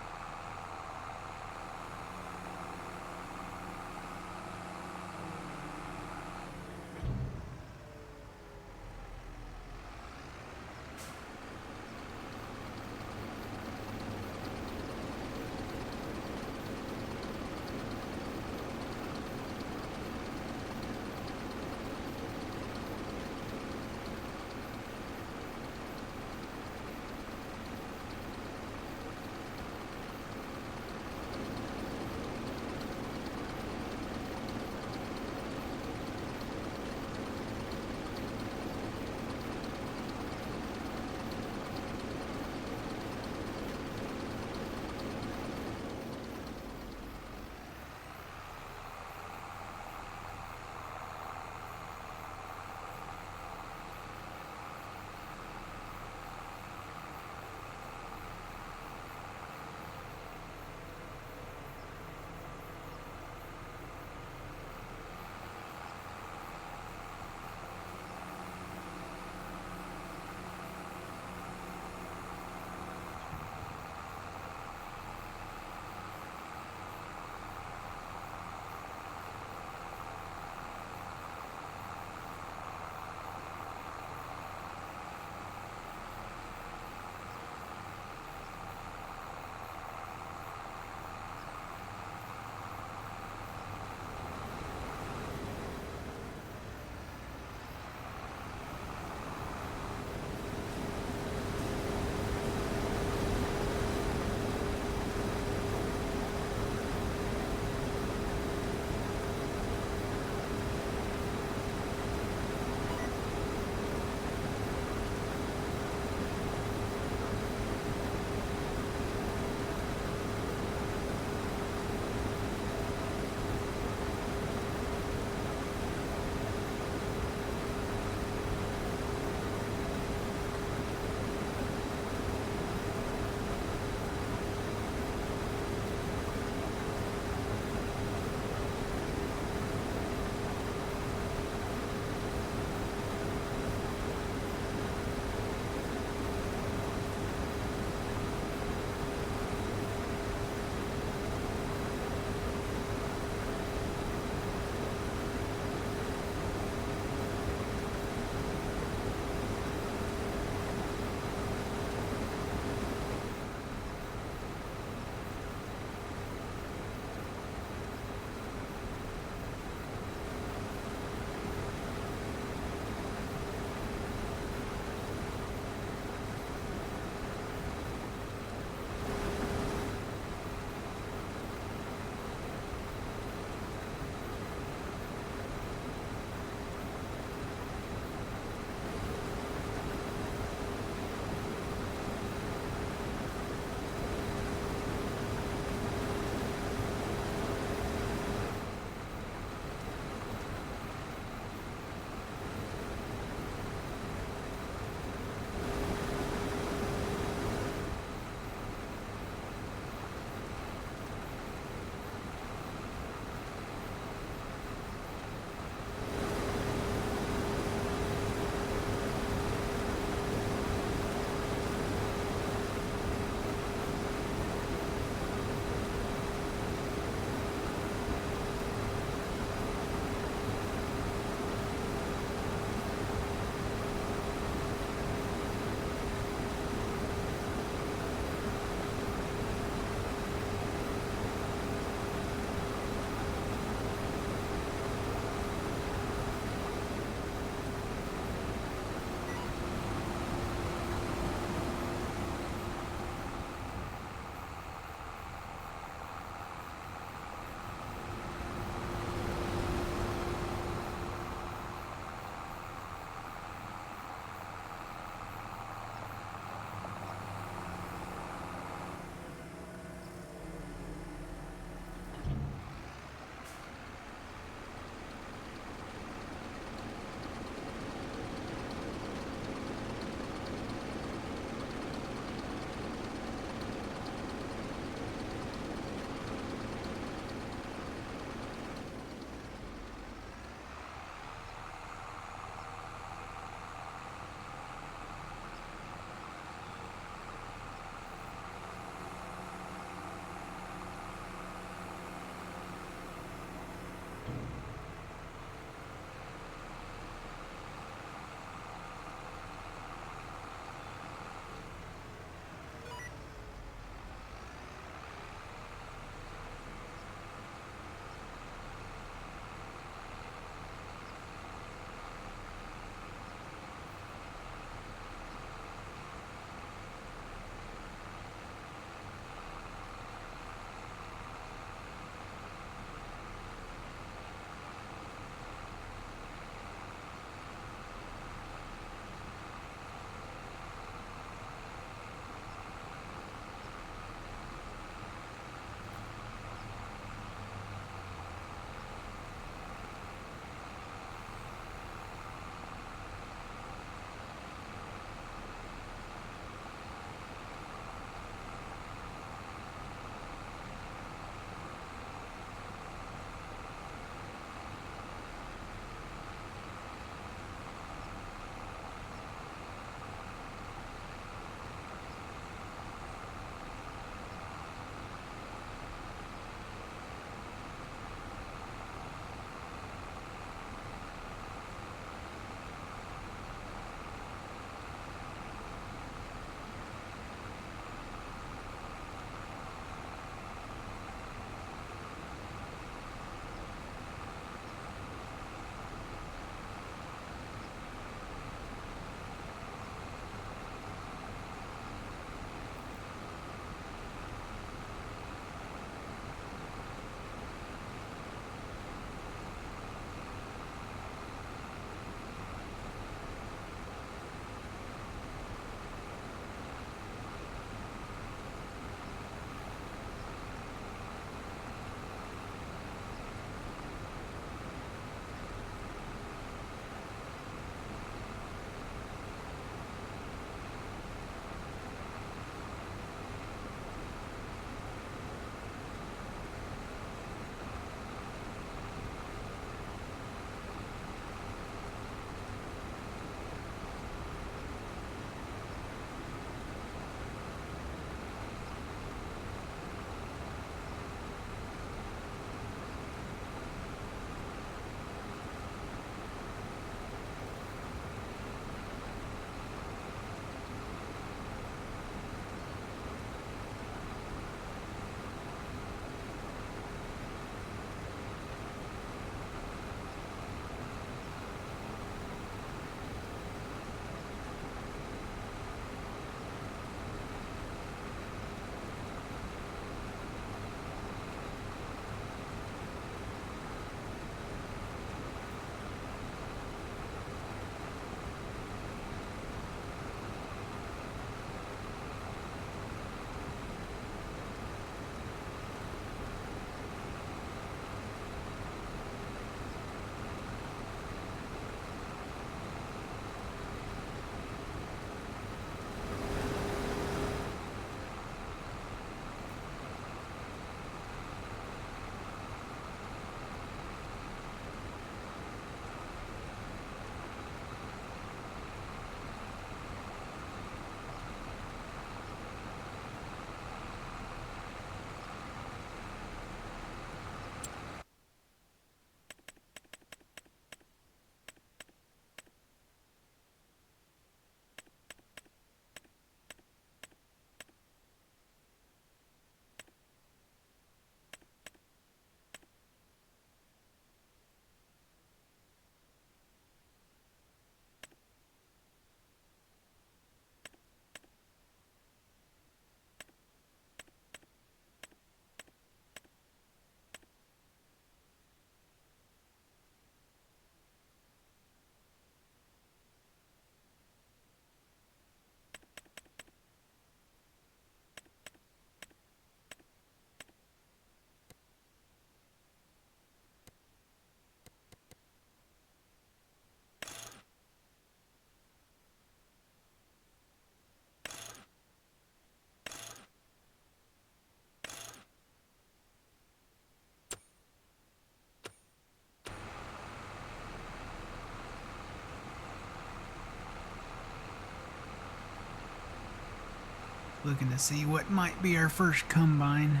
Looking to see what might be our first combine.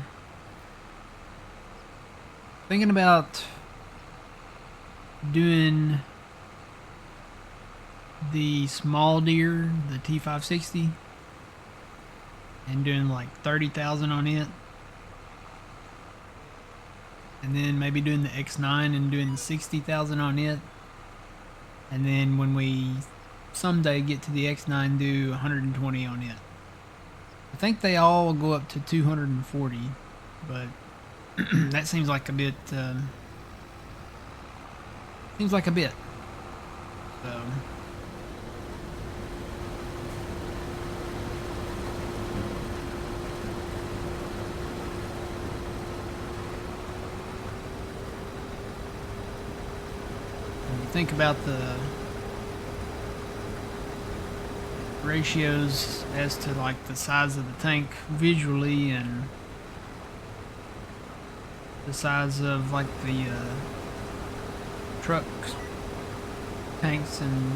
Thinking about doing the small deer, the T560, and doing like 30,000 on it. And then maybe doing the X9 and doing 60,000 on it. And then when we someday get to the X9, do 120 on it. I think they all go up to 240, but that seems like a bit. Seems like a bit. So. When you think about the ratios as to like the size of the tank visually and the size of like the trucks, tanks, and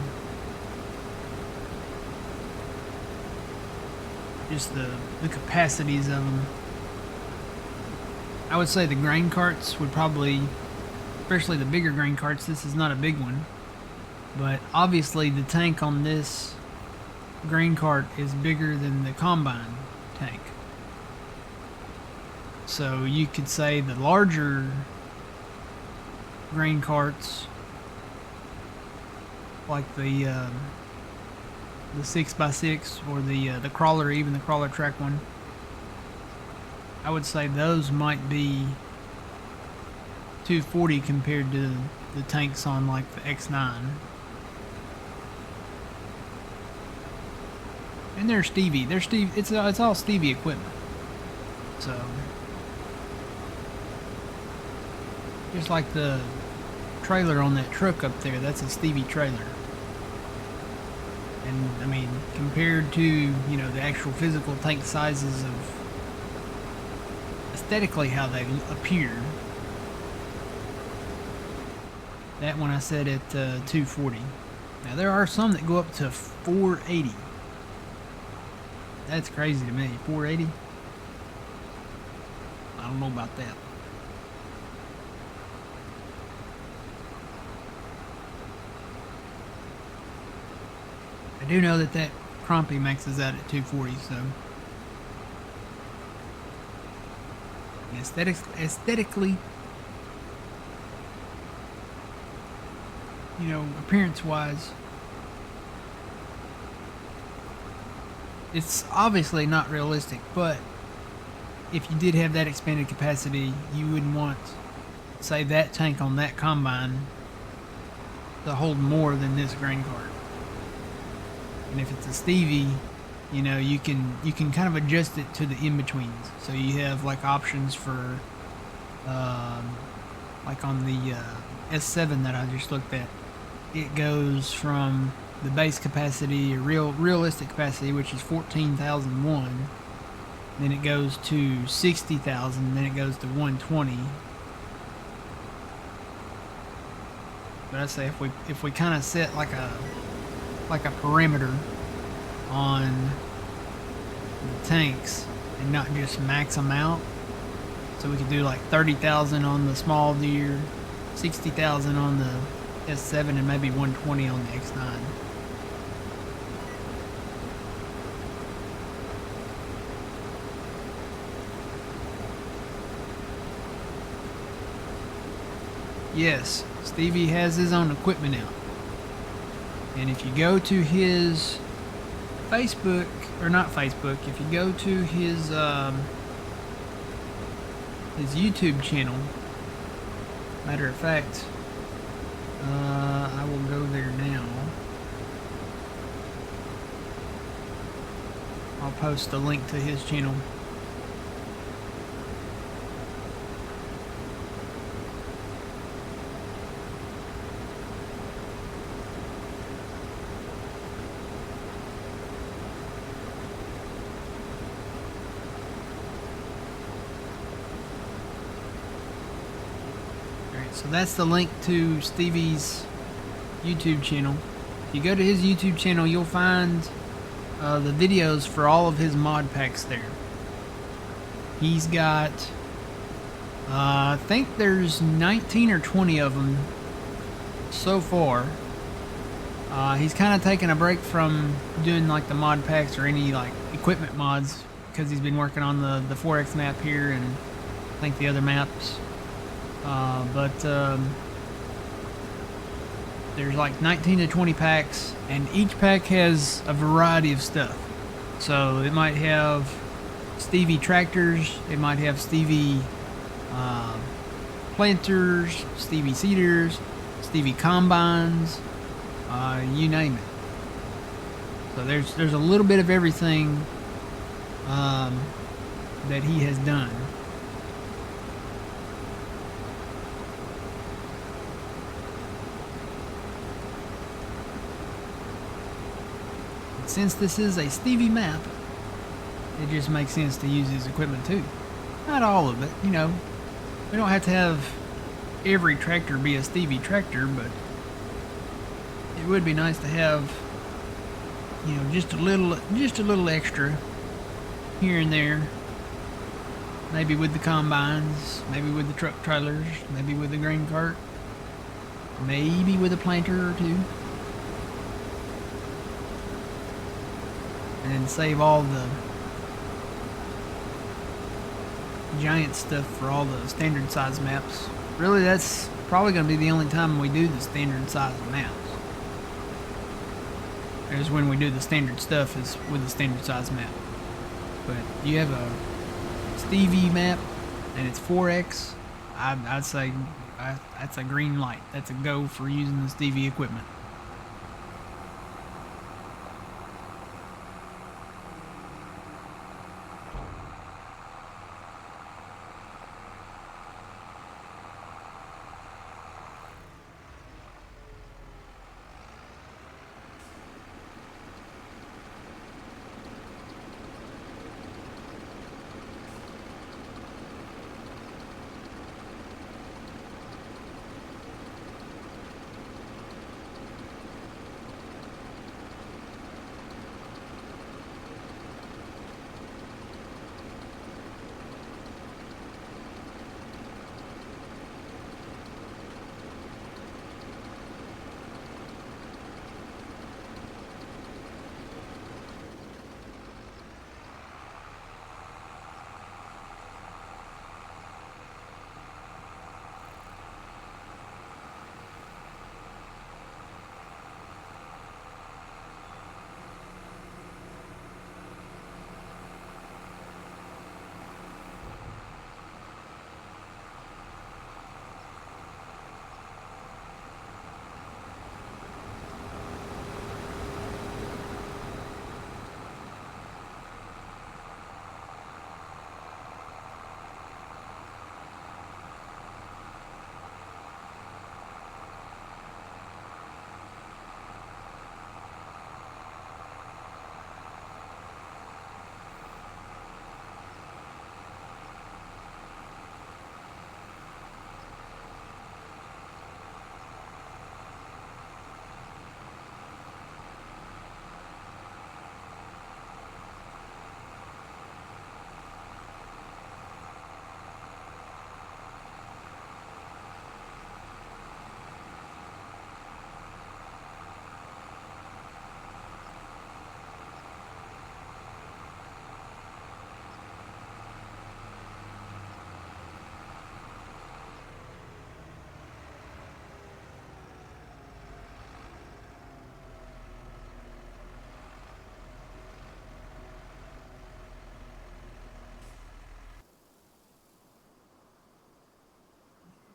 just the capacities of them, I would say the grain carts would probably, especially the bigger grain carts, this is not a big one, but obviously the tank on this grain cart is bigger than the combine tank. So you could say the larger grain carts, like the 6x6 or the crawler, even the crawler track one, I would say those might be 240 compared to the tanks on like the X9. And they're Stevie. It's all Stevie equipment. So just like the trailer on that truck up there, that's a Stevie trailer. And I mean, compared to, you know, the actual physical tank sizes of aesthetically how they appear, that one I said at 240. Now there are some that go up to 480. That's crazy to me. 480? I don't know about that. I do know that Crumpy maxes out at 240, so aesthetically, you know, appearance-wise, it's obviously not realistic, but if you did have that expanded capacity, you wouldn't want, say, that tank on that combine to hold more than this grain cart. And if it's a Stevie, you know, you can kind of adjust it to the in-betweens. So you have like options for, like on the S7 that I just looked at, it goes from the base capacity, or realistic capacity, which is 14,001. Then it goes to 60,000. Then it goes to 120. But I say if we kind of set like a perimeter on the tanks and not just max them out, so we could do like 30,000 on the small deer, 60,000 on the S7, and maybe 120 on the X9. Yes, Stevie has his own equipment out. And if you go to his Facebook, or not Facebook, if you go to his YouTube channel, matter of fact, I will go there now. I'll post a link to his channel. So that's the link to Stevie's YouTube channel. If you go to his YouTube channel, you'll find the videos for all of his mod packs there. He's got, I think there's 19 or 20 of them so far. He's kind of taken a break from doing like the mod packs or any like equipment mods because he's been working on the 4X map here and I think the other maps. There's like 19 to 20 packs, and each pack has a variety of stuff. So it might have Stevie tractors, it might have Stevie planters, Stevie seeders, Stevie combines, you name it. So there's a little bit of everything that he has done. Since this is a Stevie map, it just makes sense to use his equipment too. Not all of it, you know. We don't have to have every tractor be a Stevie tractor, but it would be nice to have, you know, just a little extra here and there. Maybe with the combines, maybe with the truck trailers, maybe with the grain cart, maybe with a planter or two. And then save all the giant stuff for all the standard size maps. Really, that's probably going to be the only time we do the standard size maps. Is when we do the standard stuff is with the standard size map. But you have a Stevie map and it's 4X, I'd say that's a green light. That's a go for using the Stevie equipment.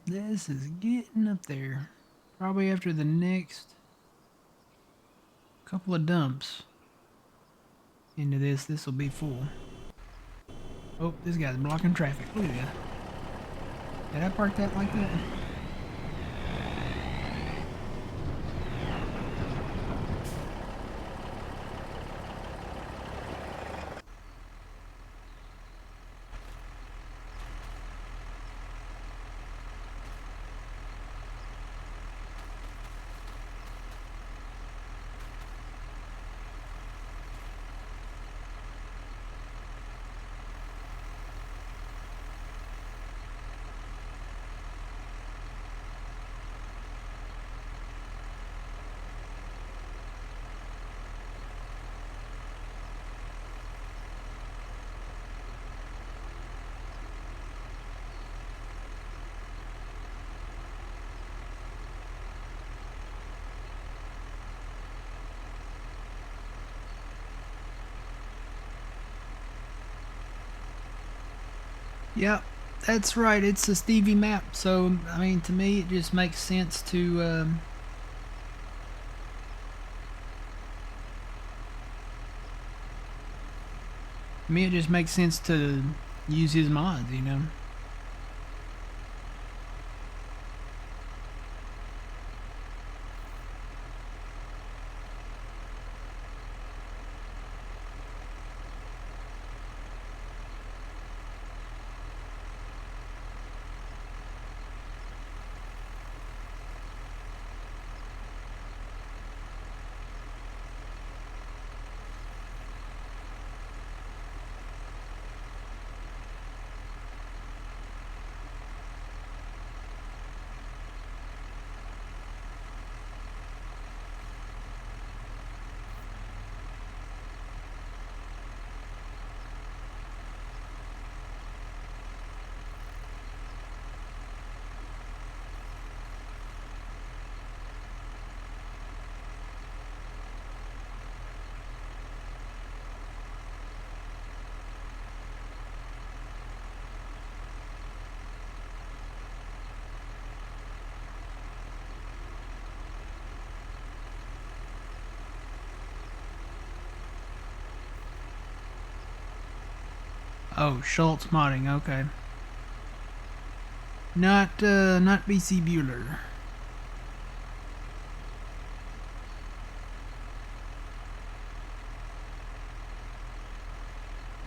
This is getting up there. Probably after the next couple of dumps into this will be full. Oh, this guy's blocking traffic. Look at that. Did I park that like that? Yep, that's right. It's a Stevie map. So, I mean, to me, it just makes sense to. To me, it just makes sense to use his mods, you know? Oh, Schultz modding, okay. Not BC Bueller.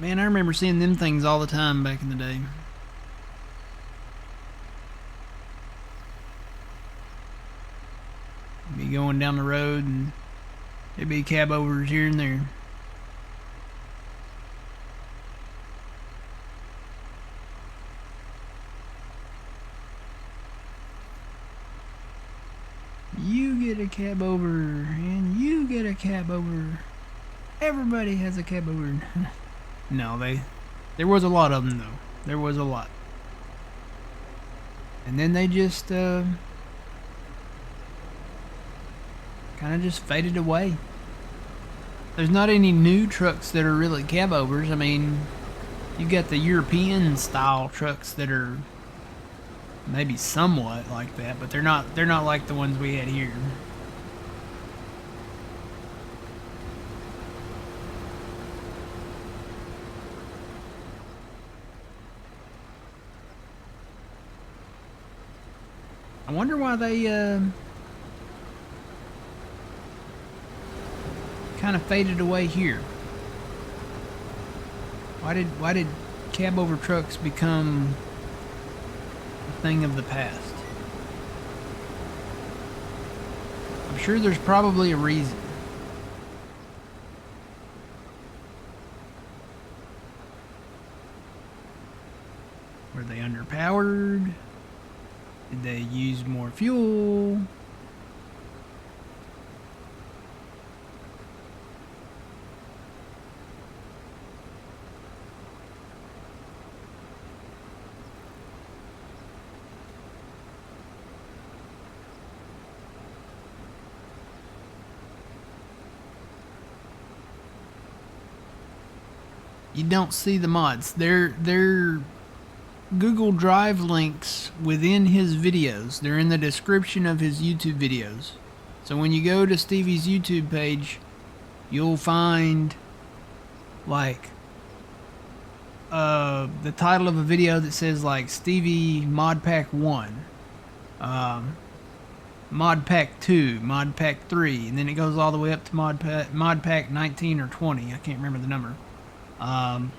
Man, I remember seeing them things all the time back in the day. Be going down the road and there'd be cab overs here and there. You get a cab over, and you get a cab over. Everybody has a cab over. No, there was a lot of them though. There was a lot. And then they just kind of just faded away. There's not any new trucks that are really cab overs. I mean, you got the European style trucks that are maybe somewhat like that, but they're not like the ones we had here. I wonder why they kind of faded away here. Why did cab over trucks become a thing of the past? I'm sure there's probably a reason. Were they underpowered? Did they use more fuel? You don't see the mods. They're Google Drive links within his videos. They're in the description of his YouTube videos. So when you go to Stevie's YouTube page, you'll find like the title of a video that says like Stevie Mod Pack 1, Mod Pack 2, Mod Pack 3, and then it goes all the way up to Mod Pack 19 or 20. I can't remember the number.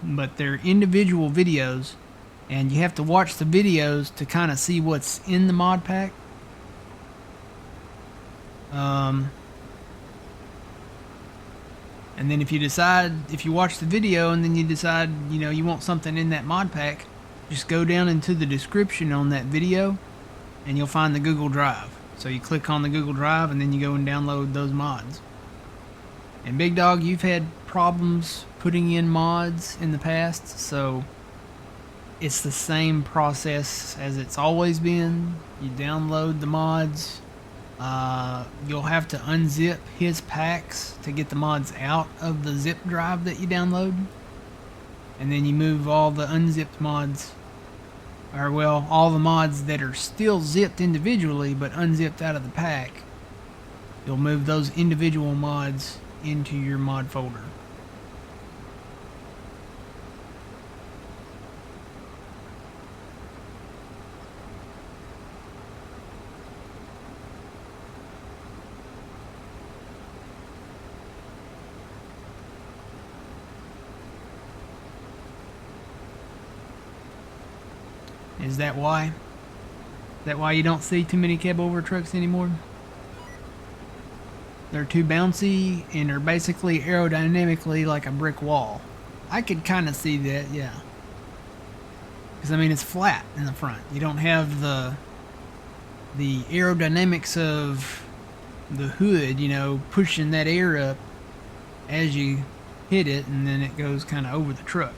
But they're individual videos, and you have to watch the videos to kind of see what's in the mod pack. And then if you watch the video and then you decide, you know, you want something in that mod pack, just go down into the description on that video and you'll find the Google Drive. So you click on the Google Drive and then you go and download those mods. And Big Dog, you've had problems putting in mods in the past, so it's the same process as it's always been. You download the mods. You'll have to unzip his packs to get the mods out of the zip drive that you download. And then you move all the unzipped mods or well, all the mods that are still zipped individually but unzipped out of the pack, you'll move those individual mods into your mod folder. Is that why? Is that why you don't see too many cab over trucks anymore? They're too bouncy and they're basically aerodynamically like a brick wall. I could kind of see that, yeah. Because I mean, it's flat in the front. You don't have the aerodynamics of the hood, you know, pushing that air up as you hit it, and then it goes kind of over the truck.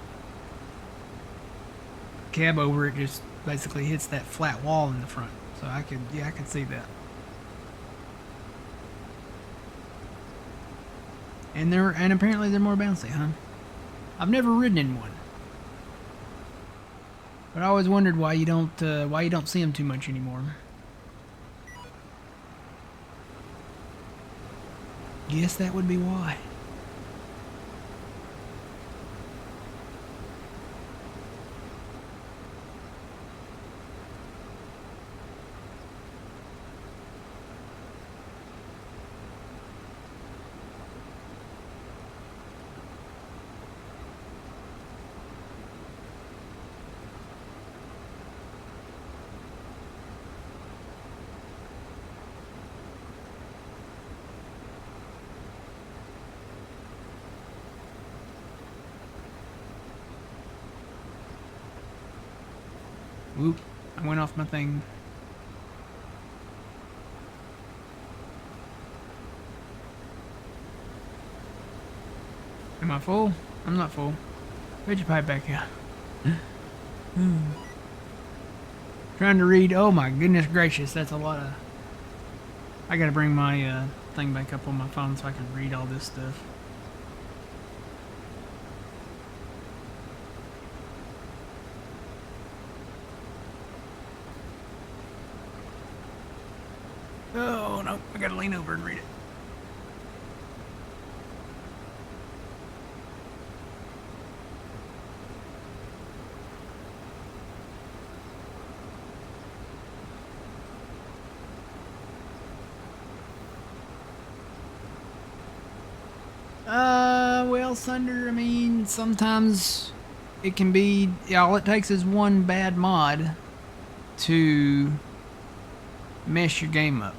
Cab over, it just basically hits that flat wall in the front. So I could see that. And apparently they're more bouncy, huh? I've never ridden in one, but I always wondered why you don't see them too much anymore. Guess that would be why. Whoop, I went off my thing. Am I full? I'm not full. Where'd you pipe back out? Trying to read. Oh my goodness gracious, that's a lot of... I gotta bring my thing back up on my phone so I can read all this stuff. Oh no, I gotta lean over and read it. Well, Thunder, I mean, sometimes it can be, all it takes is one bad mod to mess your game up.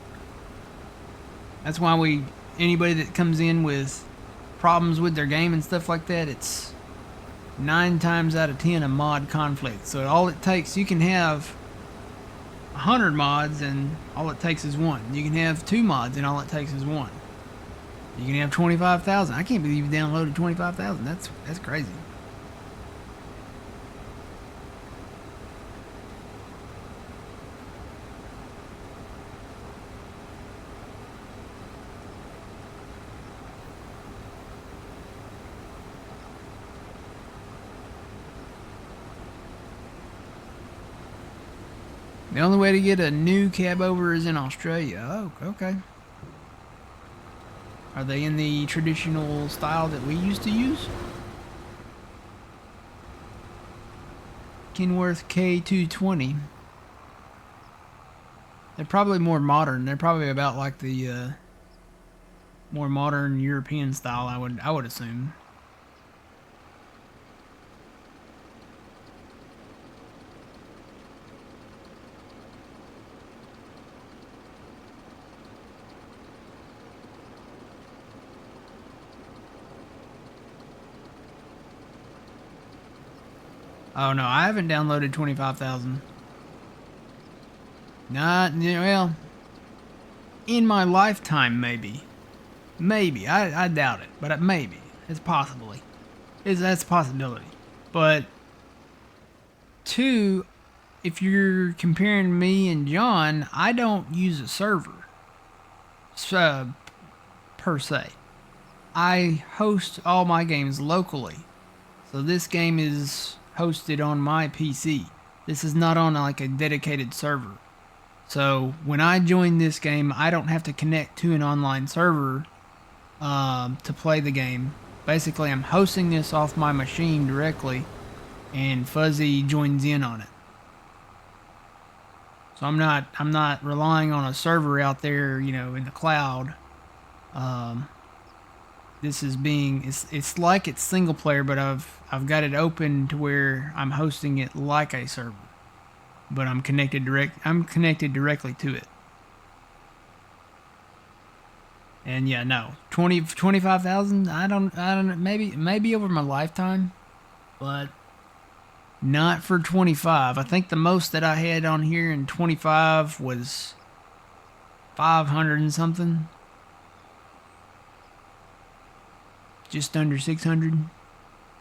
That's why anybody that comes in with problems with their game and stuff like that, it's 9 times out of 10 a mod conflict. So all it takes, you can have 100 mods and all it takes is one. You can have 2 mods and all it takes is one. You can have 25,000. I can't believe you downloaded 25,000. That's crazy. The only way to get a new cab over is in Australia. Oh, okay. Are they in the traditional style that we used to use? Kenworth K220. They're probably more modern. They're probably about like the more modern European style, I would assume. Oh no, I haven't downloaded 25,000. Not, well, in my lifetime, maybe. Maybe. I doubt it, but maybe. It's possibly. That's a possibility. But, 2, if you're comparing me and John, I don't use a server. Per se. I host all my games locally. So this game is hosted on my PC. This is not on like a dedicated server. So when I join this game, I don't have to connect to an online server to play the game. Basically, I'm hosting this off my machine directly, and Fuzzy joins in on it. So I'm not relying on a server out there, in the cloud. Um, this is it's like it's single player, but I've got it open to where I'm hosting it like a server, but I'm connected directly to it. And yeah, no, 25,000. I don't, maybe over my lifetime, but not for 25. I think the most that I had on here in 25 was 500 and something. Just under 600.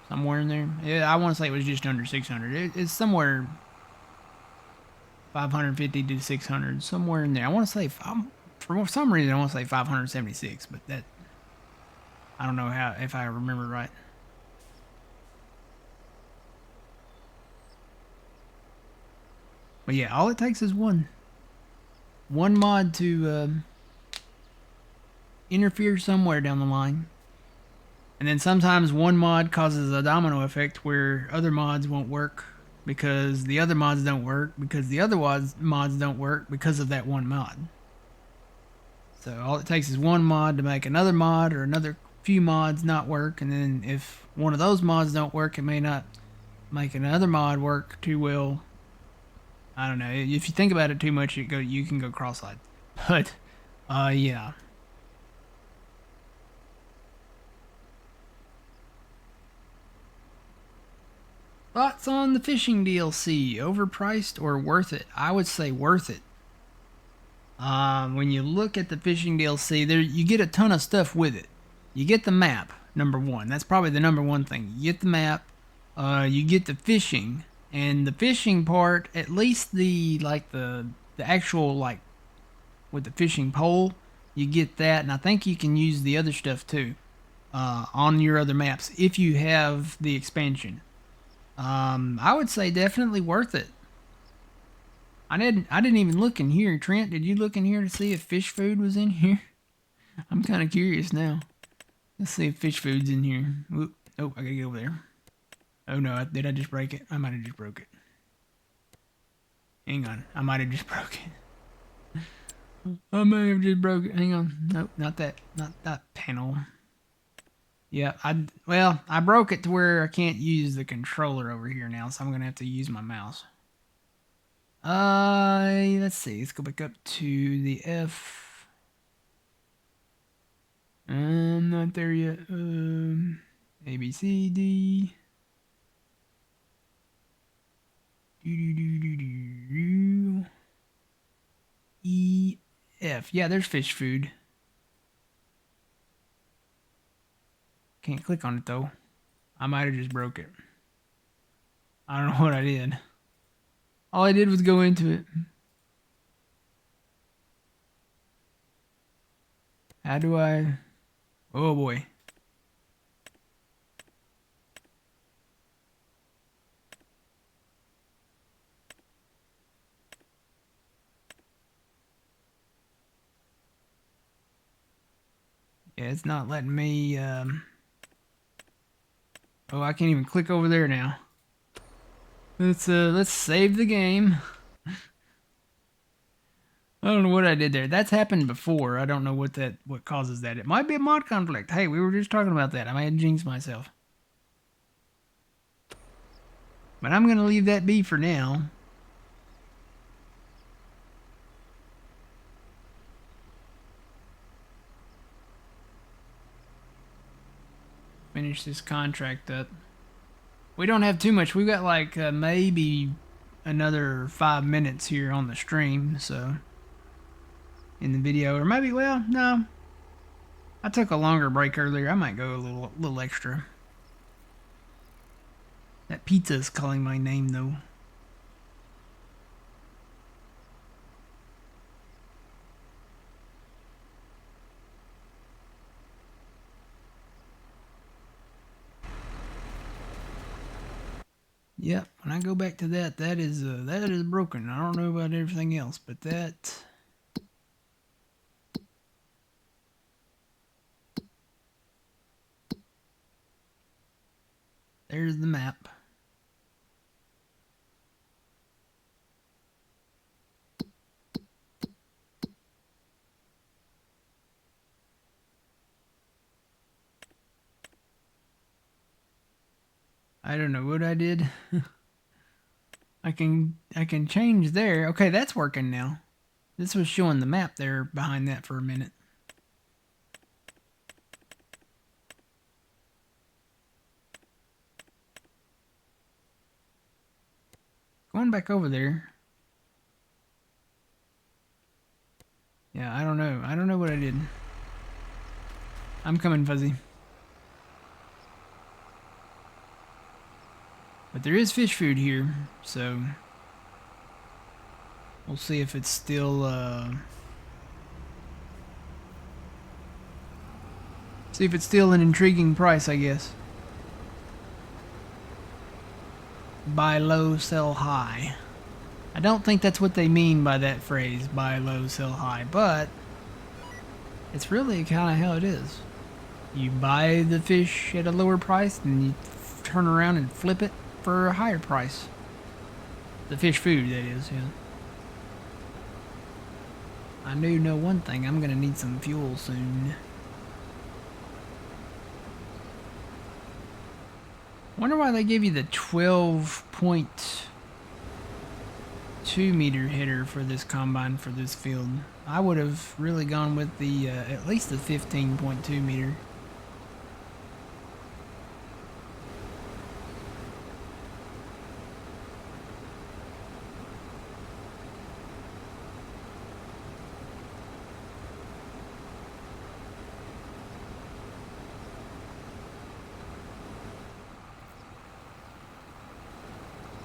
Somewhere in there. Yeah, I want to say it was just under 600. It's somewhere 550 to 600. Somewhere in there. I want to say, for some reason, I want to say 576, but that, I don't know if I remember right. But yeah, all it takes is one mod to interfere somewhere down the line. And then sometimes one mod causes a domino effect where other mods won't work because the other mods don't work because the other mods don't work because of that one mod. So all it takes is one mod to make another mod or another few mods not work, and then if one of those mods don't work, it may not make another mod work too well. I don't know. If you think about it too much, you can go cross-eyed. But yeah. Thoughts on the fishing DLC? Overpriced or worth it? I would say worth it. When you look at the fishing DLC, you get a ton of stuff with it. You get the map, number one. That's probably the number one thing. You get the map. You get the fishing, and the fishing part, at least the actual with the fishing pole, you get that, and I think you can use the other stuff too on your other maps if you have the expansion. I would say definitely worth it. I didn't even look in here. Trent, did you look in here to see if fish food was in here? I'm kind of curious now. Let's see if fish food's in here. Whoop. Oh, I gotta get over there. Oh no, did I just break it? I might have just broke it. Hang on, I might have just broke it. I may have just broke it. Hang on. Nope, not that. Not that panel. Yeah, I broke it to where I can't use the controller over here now, so I'm gonna have to use my mouse. Let's see. Let's go back up to the F. I'm not there yet. A, B, C, D. E, F. Yeah, there's fish food. Can't click on it though. I might have just broke it. I don't know what I did. All I did was go into it. How do I... Oh boy. Yeah, it's not letting me... Oh, I can't even click over there now. Let's save the game. I don't know what I did there. That's happened before. I don't know what causes that. It might be a mod conflict. Hey, we were just talking about that. I might have jinxed myself. But I'm gonna leave that be for now. Finish this contract up. We don't have too much. We've got like maybe another 5 minutes here on the stream, so in the video, or maybe, well, no. I took a longer break earlier. I might go a little extra. That pizza is calling my name though. Yep, when I go back to that, that is broken. I don't know about everything else, but that... There's the map. I don't know what I did. I can change there. Okay, that's working now. This was showing the map there behind that for a minute. Going back over there. Yeah, I don't know. I don't know what I did. I'm coming, Fuzzy. But there is fish food here, so we'll see if it's still see if it's still an intriguing price, I guess. Buy low, sell high. I don't think that's what they mean by that phrase, buy low, sell high, but it's really kind of how it is. You buy the fish at a lower price and you turn around and flip it for a higher price. The fish food, that is, yeah. I do know one thing, I'm gonna need some fuel soon. Wonder why they gave you the 12.2 meter header for this combine for this field. I would have really gone with the at least the 15.2 meter.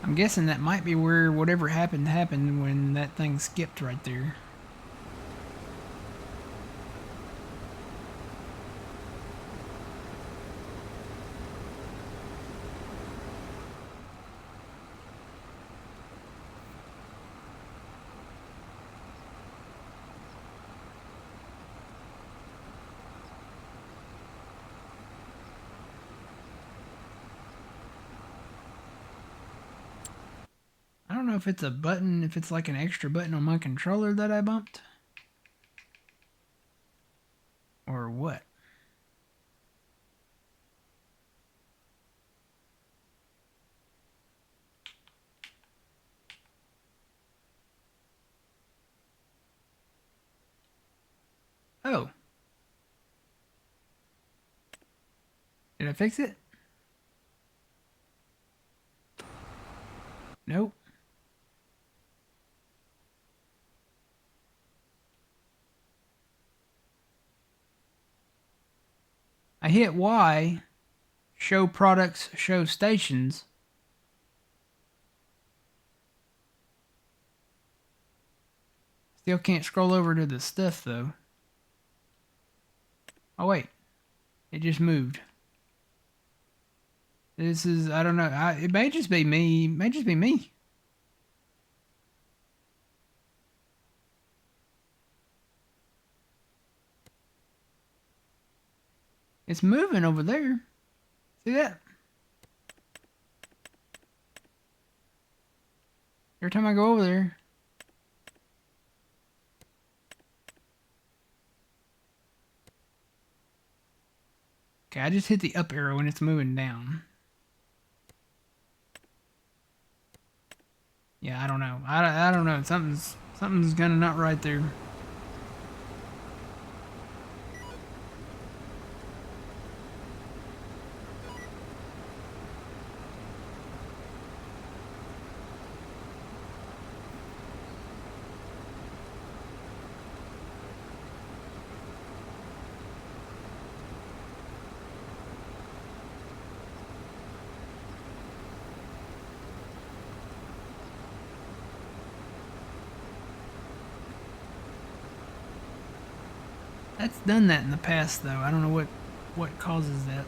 I'm guessing that might be where whatever happened when that thing skipped right there. I don't know if it's a button, if it's like an extra button on my controller that I bumped. Or what? Oh. Did I fix it? Nope. I hit Y, show products, show stations. Still can't scroll over to the stuff though. Oh wait, it just moved. This is, I don't know, it may just be me, it may just be me. It's moving over there. See that? Every time I go over there. Okay, I just hit the up arrow and it's moving down. Yeah, I don't know. I don't know. Something's kind of not right there. That's done that in the past, though. I don't know what causes that.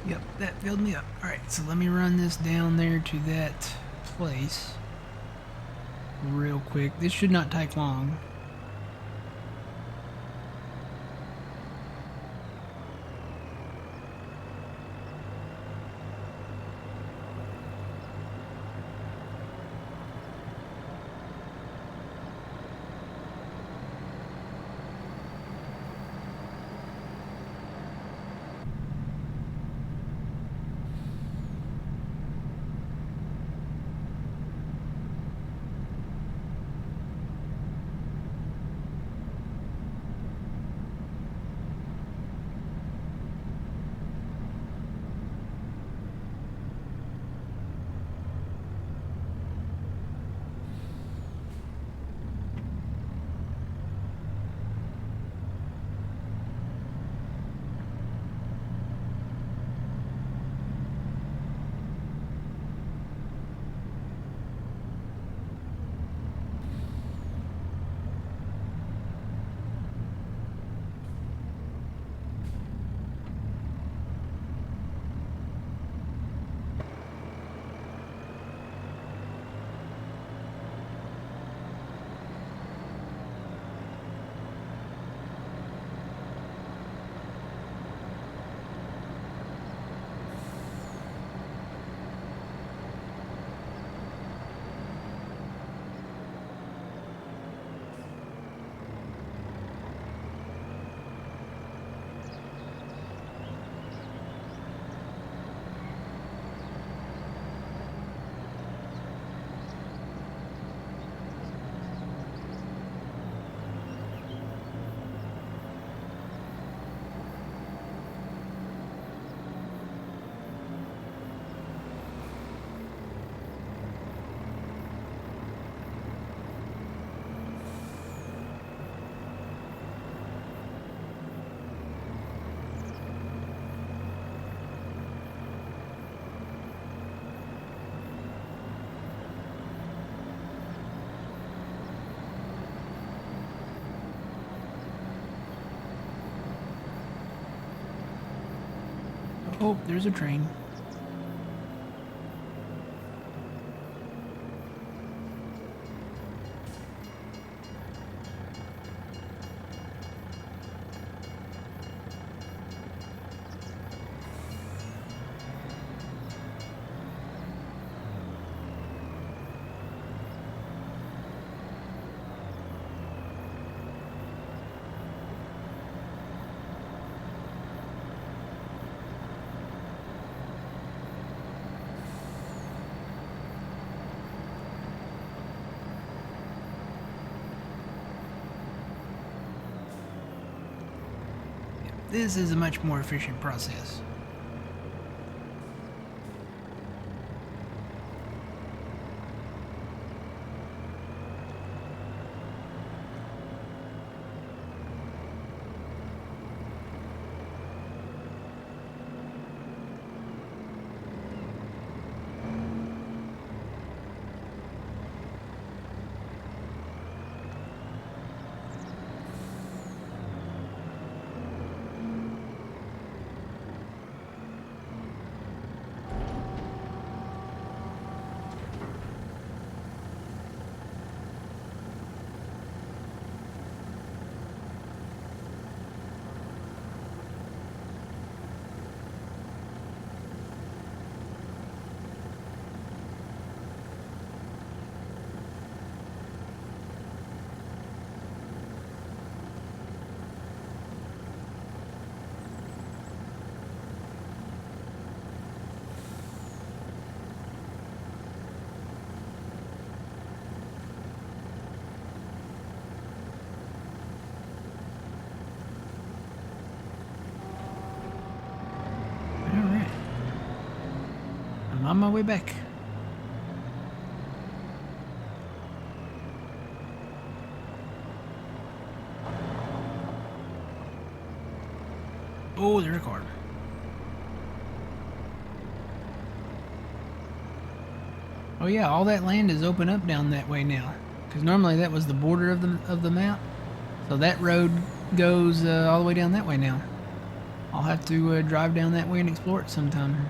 Yep, that filled me up. Alright, so let me run this down there to that place real quick. This should not take long. Oh, there's a train. This is a much more efficient process. I'm on my way back. Oh, there's a car. Oh yeah, all that land is open up down that way now. Because normally that was the border of the map. So that road goes all the way down that way now. I'll have to drive down that way and explore it sometime.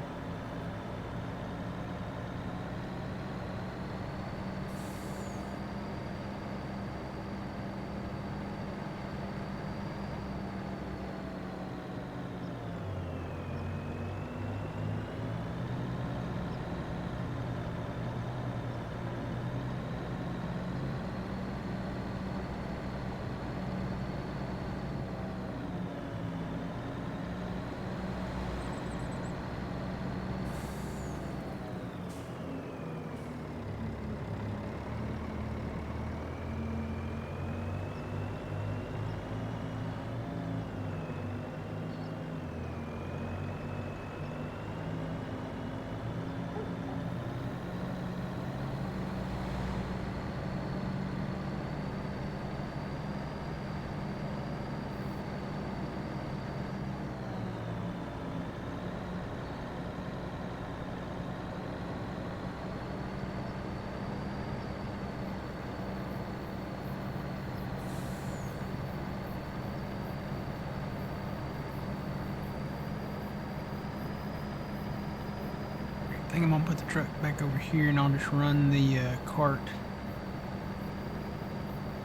I think I'm gonna put the truck back over here and I'll just run the cart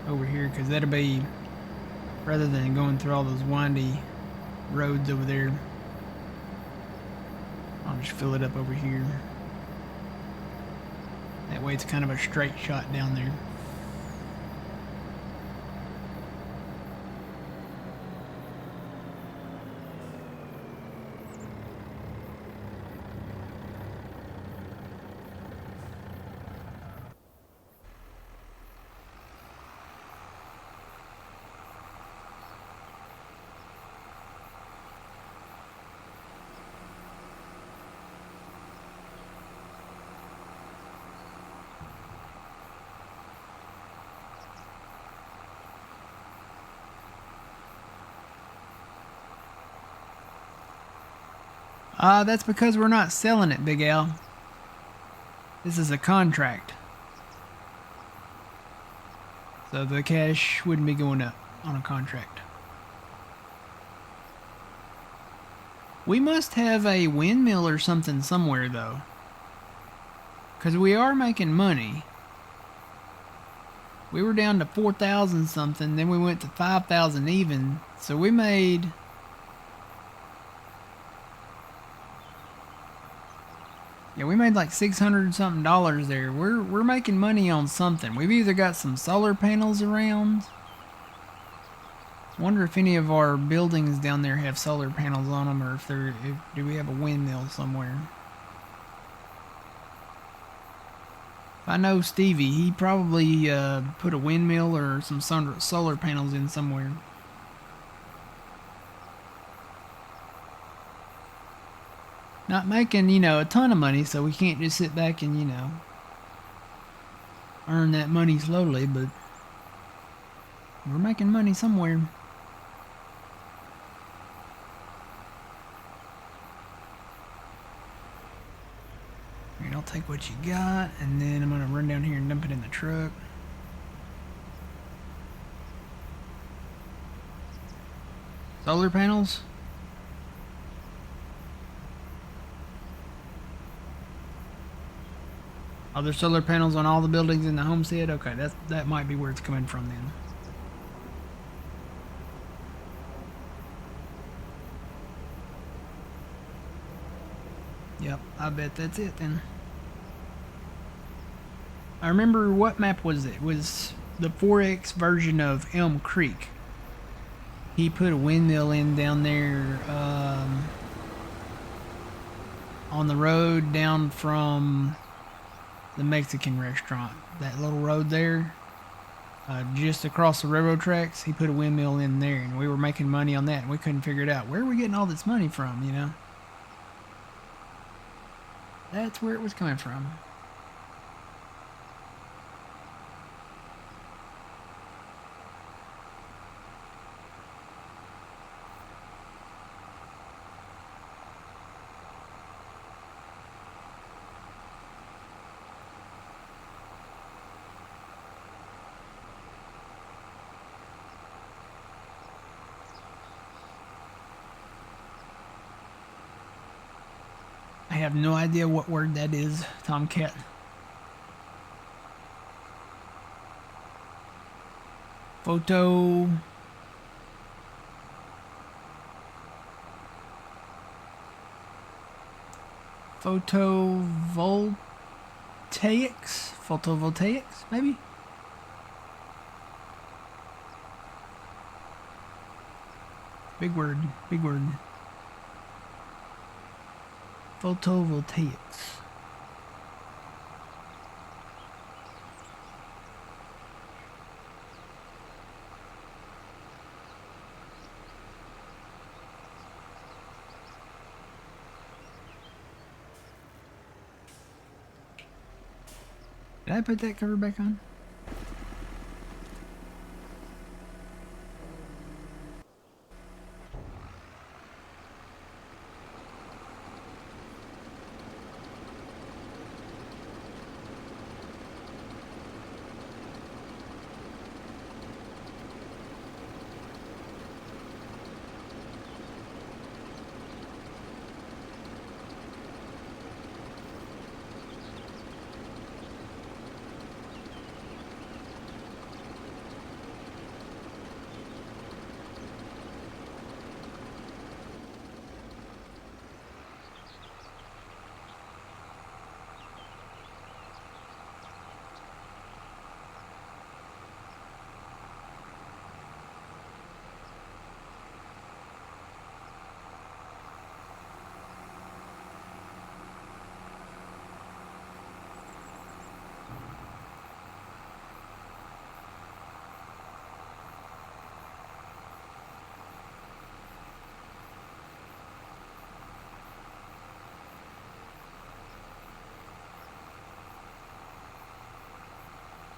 over here, because that'll be, rather than going through all those windy roads over there, I'll just fill it up over here. That way it's kind of a straight shot down there. That's because we're not selling it, Big Al. This is a contract. So the cash wouldn't be going up on a contract. We must have a windmill or something somewhere, though. Because we are making money. We were down to 4,000 something, then we went to 5,000 even. So we made... yeah, we made like $600 something there. We're making money on something. We've either got some solar panels around. Wonder if any of our buildings down there have solar panels on them, or if do we have a windmill somewhere? If I know Stevie, he probably put a windmill or some solar panels in somewhere. Not making, a ton of money, so we can't just sit back and, earn that money slowly, but we're making money somewhere. Alright, I'll take what you got, and then I'm gonna run down here and dump it in the truck. Solar panels? Are there solar panels on all the buildings in the homestead? Okay, that might be where it's coming from then. Yep, I bet that's it then. I remember, what map was it? It was the 4X version of Elm Creek. He put a windmill in down there on the road down from the Mexican restaurant. That little road there, just across the railroad tracks, he put a windmill in there, and we were making money on that, and we couldn't figure it out. Where are we getting all this money from, That's where it was coming from. have no idea what word that is, Tomcat. Photo... Photovoltaics, maybe? Big word, big word. Photovoltaics. Did I put that cover back on?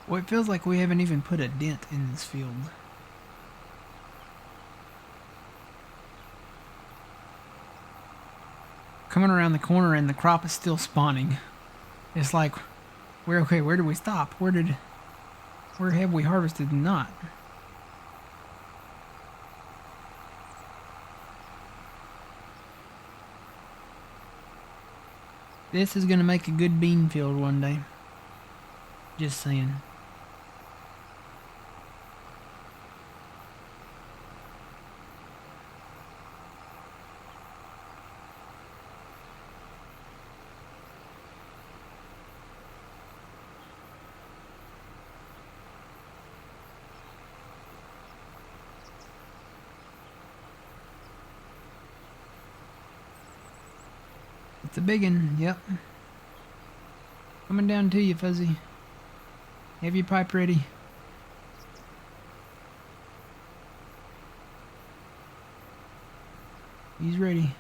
Well, it feels like we haven't even put a dent in this field. Coming around the corner and the crop is still spawning. It's like, where did we stop? Where have we harvested and not? This is gonna make a good bean field one day. Just saying. It's a big one, yep. Coming down to you, Fuzzy. Have your pipe ready. He's ready.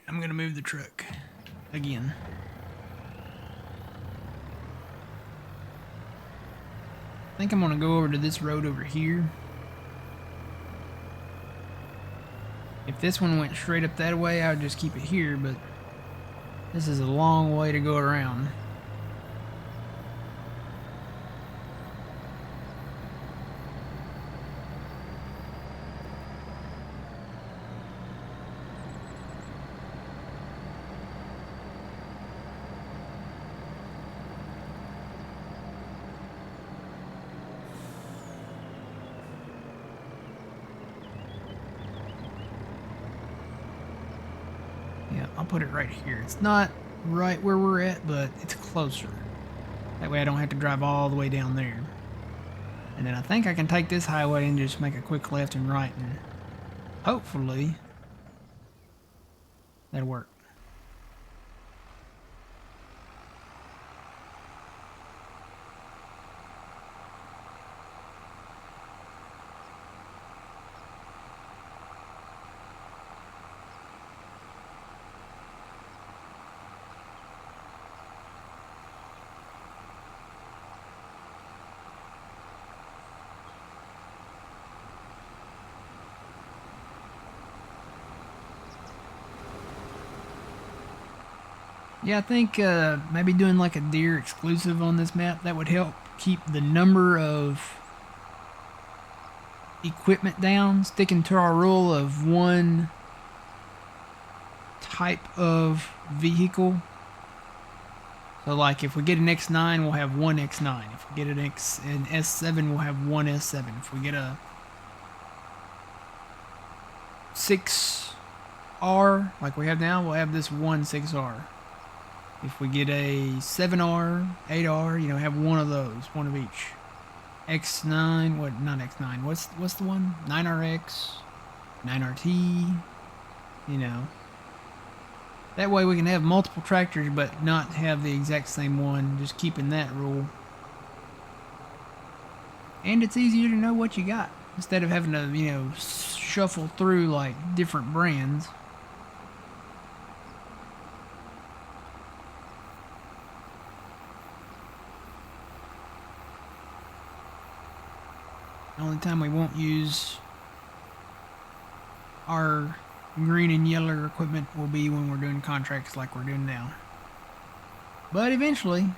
I'm gonna move the truck again. I think I'm gonna go over to this road over here. If this one went straight up that way, I would just keep it here, but this is a long way to go around. Yeah, I'll put it right here. It's not right where we're at, but it's closer. That way I don't have to drive all the way down there. And then I think I can take this highway and just make a quick left and right, and hopefully that'll work. Yeah, I think maybe doing like a deer exclusive on this map, that would help keep the number of equipment down, sticking to our rule of one type of vehicle. So like if we get an X9, we'll have one X9. If we get an S7, we'll have one S7. If we get a 6R like we have now, we'll have this one 6R. If we get a 7R, 8R, you know, have one of those, one of each. X9, what, not X9, what's the one? 9RX, 9RT, you know. That way we can have multiple tractors but not have the exact same one, just keeping that rule. And it's easier to know what you got instead of having to, you know, shuffle through like different brands. The only time we won't use our green and yellow equipment will be when we're doing contracts like we're doing now. But eventually,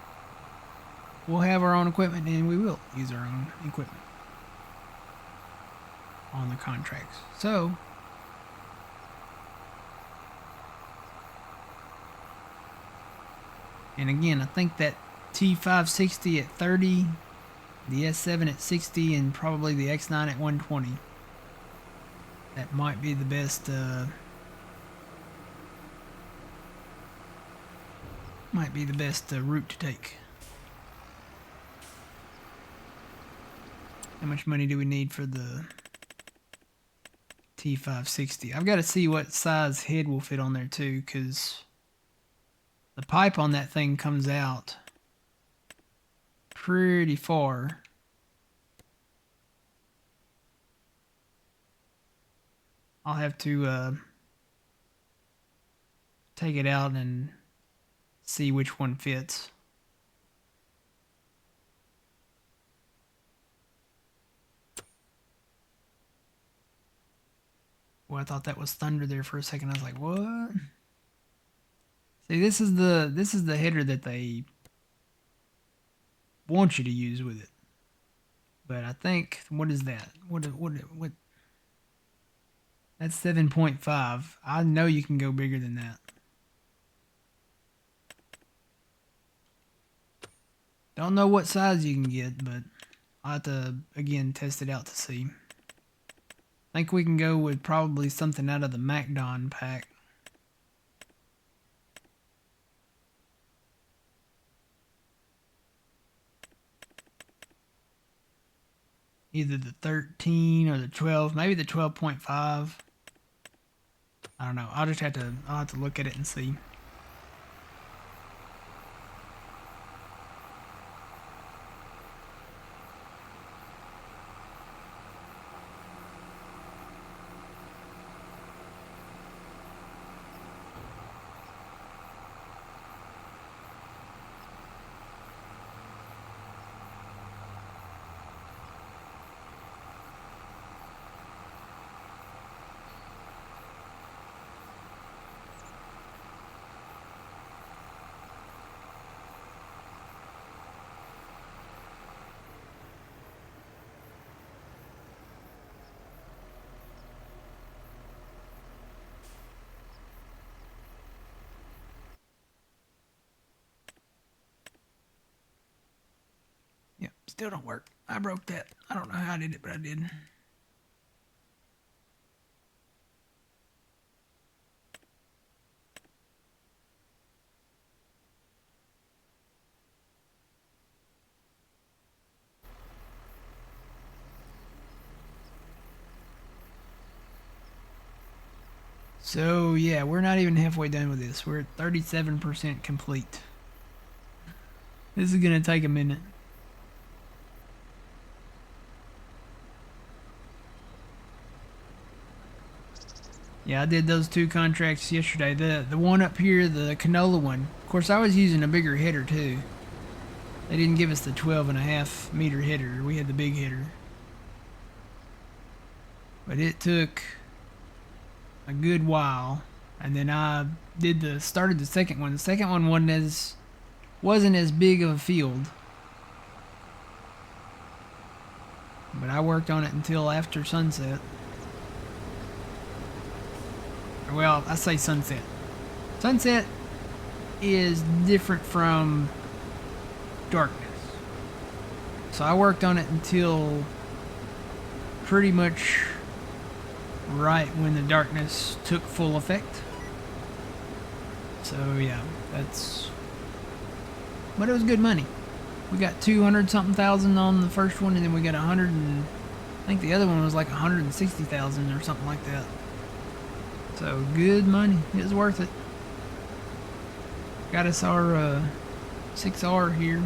we'll have our own equipment and we will use our own equipment on the contracts. So, and again, I think that T560 at 30, the S7 at 60, and probably the X9 at 120. That might be the best, route to take. How much money do we need for the T560? I've got to see what size head will fit on there too, because the pipe on that thing comes out pretty far. I'll have to take it out and see which one fits. Well, I thought that was thunder there for a second. I was like, what? See, this is the header that they want you to use with it. But I think, what is that? What? That's 7.5. I know you can go bigger than that. Don't know what size you can get, but I'll have to, again, test it out to see. I think we can go with probably something out of the MacDon pack. Either the 13 or the 12, maybe the 12.5. I don't know. I'll have to look at it and see. Yep, still don't work. I broke that. I don't know how I did it, but I did. So yeah, we're not even halfway done with this. We're at 37% complete. This is gonna take a minute. Yeah, I did those 2 contracts yesterday. The one up here, the canola one. Of course, I was using a bigger header too. They didn't give us the 12.5 meter header. We had the big header. But it took a good while, and then I started the second one. The second one wasn't as big of a field, but I worked on it until after sunset. Well, I say sunset. Sunset is different from darkness. So I worked on it until pretty much right when the darkness took full effect. So yeah, but it was good money. We got 200 something thousand on the first one, and then we got 100 and I think the other one was like 160,000 or something like that. So good money. It was worth it. Got us our 6R here.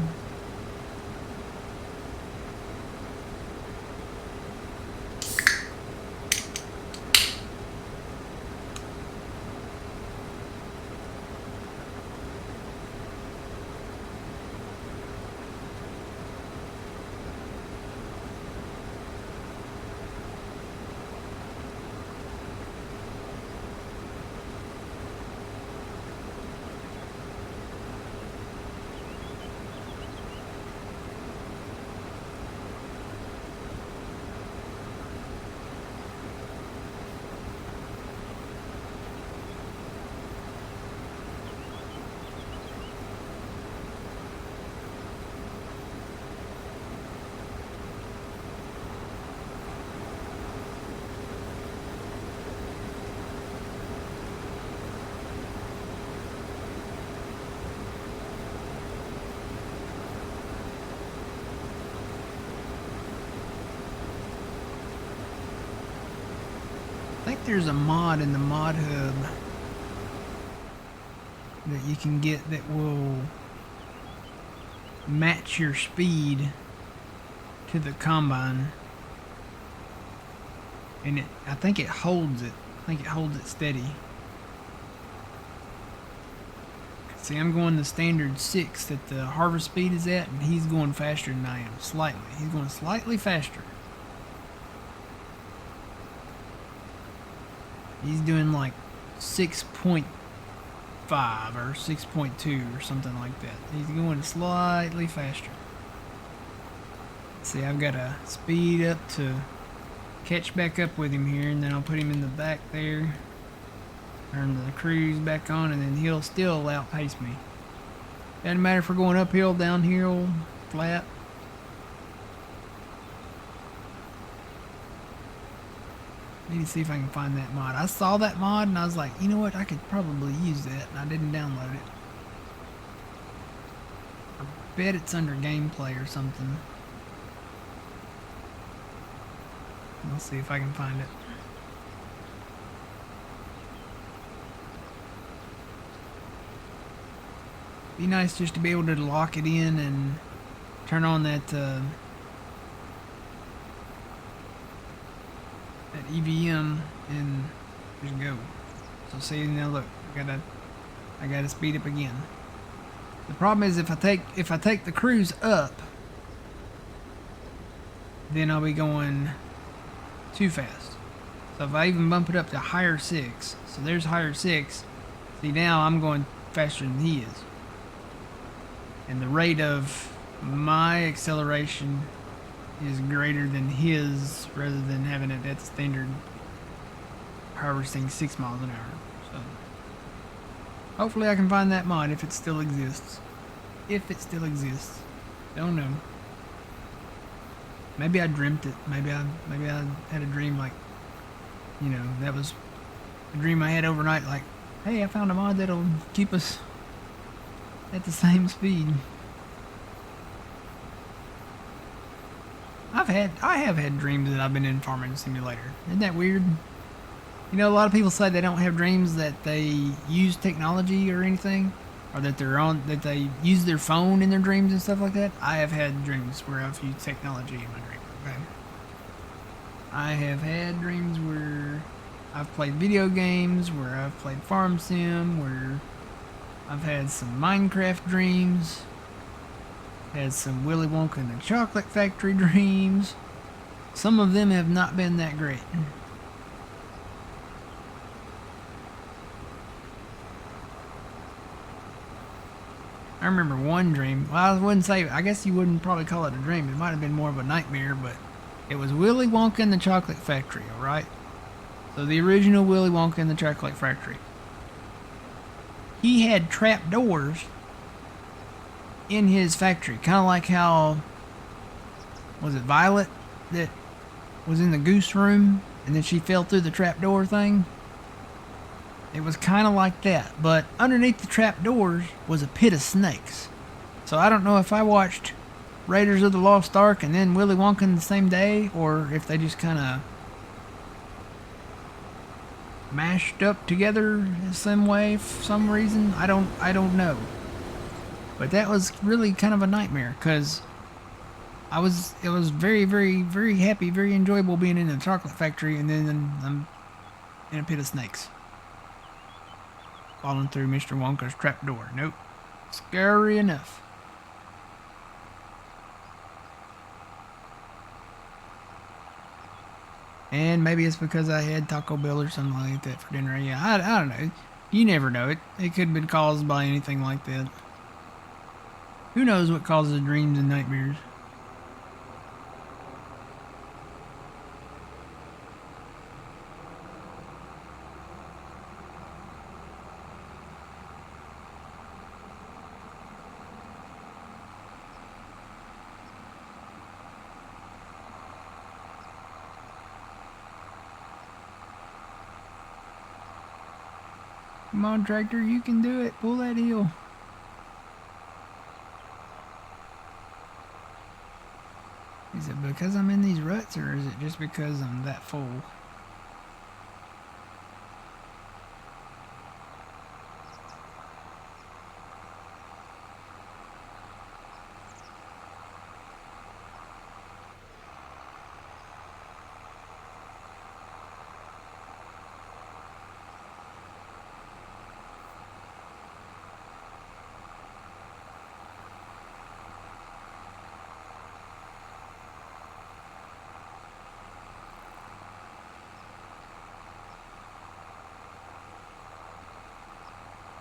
I think there's a mod in the mod hub that you can get that will match your speed to the combine, and I think it holds it. I think it holds it steady. See, I'm going the standard 6 that the harvest speed is at, and he's going faster than I am. Slightly. He's going slightly faster. He's doing like 6.5 or 6.2 or something like that. He's going slightly faster. See, I've got to speed up to catch back up with him here, and then I'll put him in the back there. Turn the cruise back on, and then he'll still outpace me. Doesn't matter if we're going uphill, downhill, flat. Need to see if I can find that mod. I saw that mod and I was like, you know what, I could probably use that, and I didn't download it. I bet it's under gameplay or something. Let's see if I can find it. Be nice just to be able to lock it in and turn on that that EVM, and just go. So see, now look, I gotta speed up again. The problem is if I take the cruise up, then I'll be going too fast. So if I even bump it up to higher 6, so there's higher 6. See, now I'm going faster than he is. And the rate of my acceleration is greater than his, rather than having it at standard harvesting 6 miles an hour. So hopefully I can find that mod if it still exists. If it still exists. Don't know. Maybe I dreamt it. Maybe I had a dream, like, you know, that was a dream I had overnight, like, hey, I found a mod that'll keep us at the same speed. I have had dreams that I've been in Farming Simulator. Isn't that weird? You know, a lot of people say they don't have dreams that they use technology or anything, or that they use their phone in their dreams and stuff like that. I have had dreams where I've used technology in my dream. Okay. I have had dreams where I've played video games, where I've played Farm Sim, where I've had some Minecraft dreams, had some Willy Wonka and the Chocolate Factory dreams. Some of them have not been that great. I remember one dream. Well, I wouldn't say, I guess you wouldn't probably call it a dream. It might have been more of a nightmare, but it was Willy Wonka and the Chocolate Factory, alright? So the original Willy Wonka and the Chocolate Factory. He had trap doors in his factory, kind of like how, was it Violet that was in the goose room and then she fell through the trap door thing? It was kind of like that, but underneath the trap doors was a pit of snakes. So I don't know if I watched Raiders of the Lost Ark and then Willy Wonka in the same day, or if they just kind of mashed up together in some way, for some reason. I don't know. But that was really kind of a nightmare, because it was very, very, very happy, very enjoyable being in the chocolate factory, and then I'm in a pit of snakes. Falling through Mr. Wonka's trap door. Nope. Scary enough. And maybe it's because I had Taco Bell or something like that for dinner. Yeah, I don't know. You never know. It could have been caused by anything like that. Who knows what causes dreams and nightmares? Come on, tractor, you can do it. Pull that hill. Is it because I'm in these ruts, or is it just because I'm that full?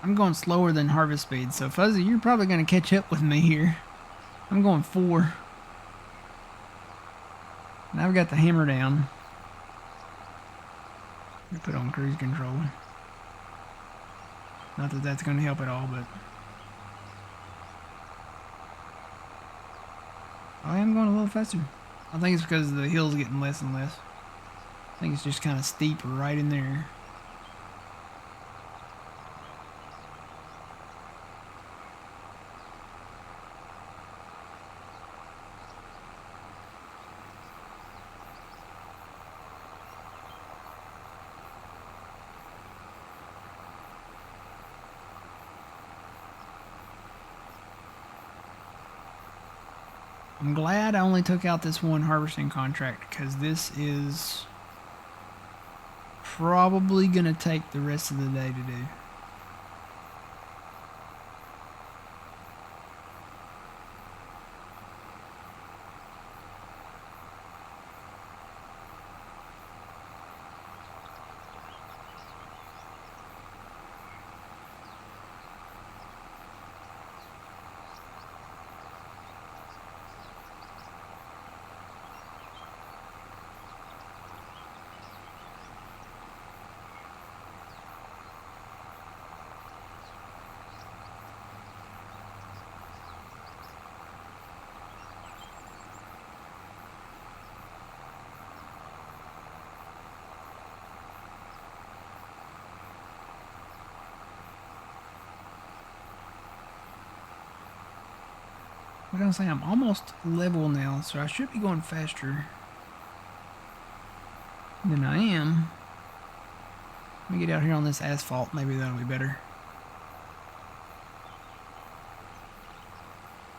I'm going slower than harvest speed, so Fuzzy, you're probably going to catch up with me here. I'm going 4. And I've got the hammer down. Let me put on cruise control. Not that that's going to help at all, but I am going a little faster. I think it's because the hill's getting less and less. I think it's just kind of steep right in there. I'm glad I only took out this one harvesting contract, because this is probably going to take the rest of the day to do. What I'm saying, I'm almost level now, so I should be going faster than I am. Let me get out here on this asphalt. Maybe that'll be better.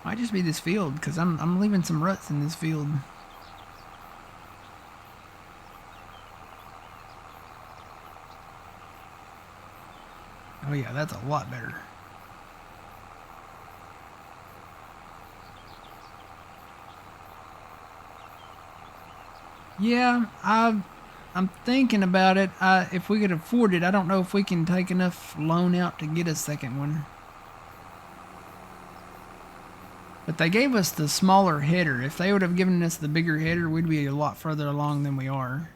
Might just be this field, because I'm leaving some ruts in this field. Oh yeah, that's a lot better. Yeah, I'm thinking about it. If we could afford it, I don't know if we can take enough loan out to get a second one. But they gave us the smaller header. If they would have given us the bigger header, we'd be a lot further along than we are.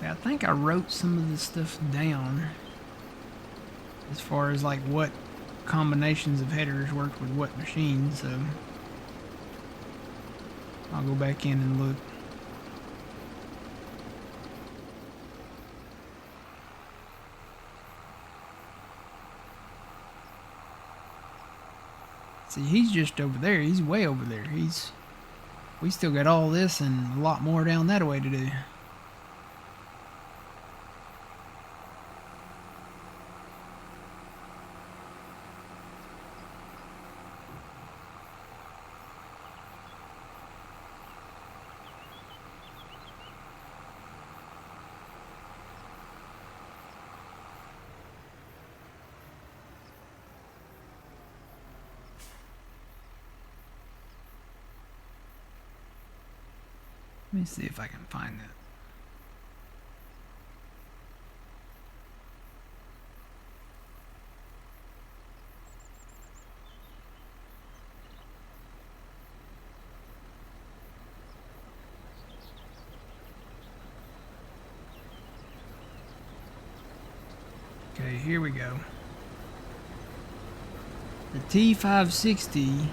I think I wrote some of this stuff down as far as like what combinations of headers worked with what machines, so I'll go back in and look. See, he's just over there. He's way over there. We still got all this and a lot more down that way to do. Let me see if I can find that. Okay, here we go. The T560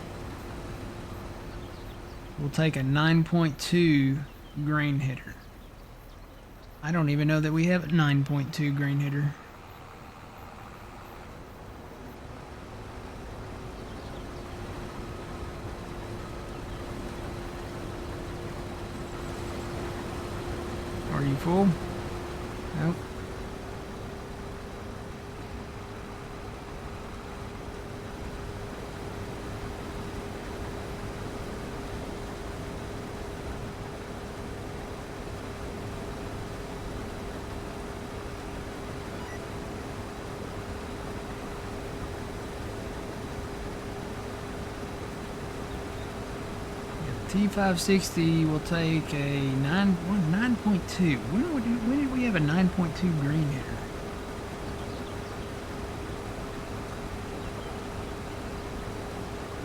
will take a 9.2 grain header. I don't even know that we have a 9.2 grain header. Are you full? Nope. T560 will take a 9.2. When did we have a 9.2 grain header?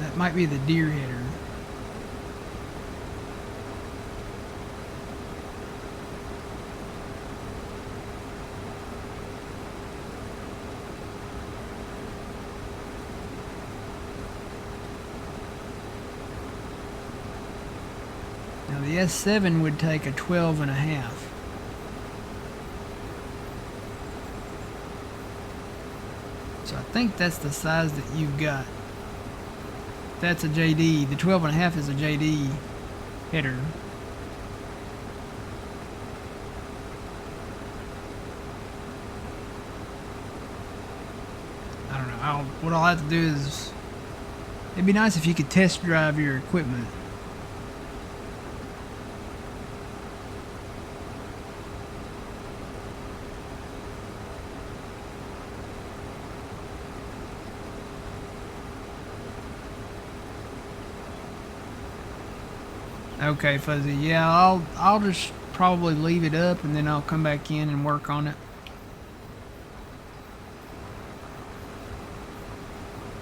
That might be the deer header. Now the S7 would take a 12.5. So I think that's the size that you've got. That's a JD. The 12.5 is a JD header. I don't know. What I'll have to do is, it'd be nice if you could test drive your equipment. Okay, Fuzzy. Yeah, I'll just probably leave it up and then I'll come back in and work on it.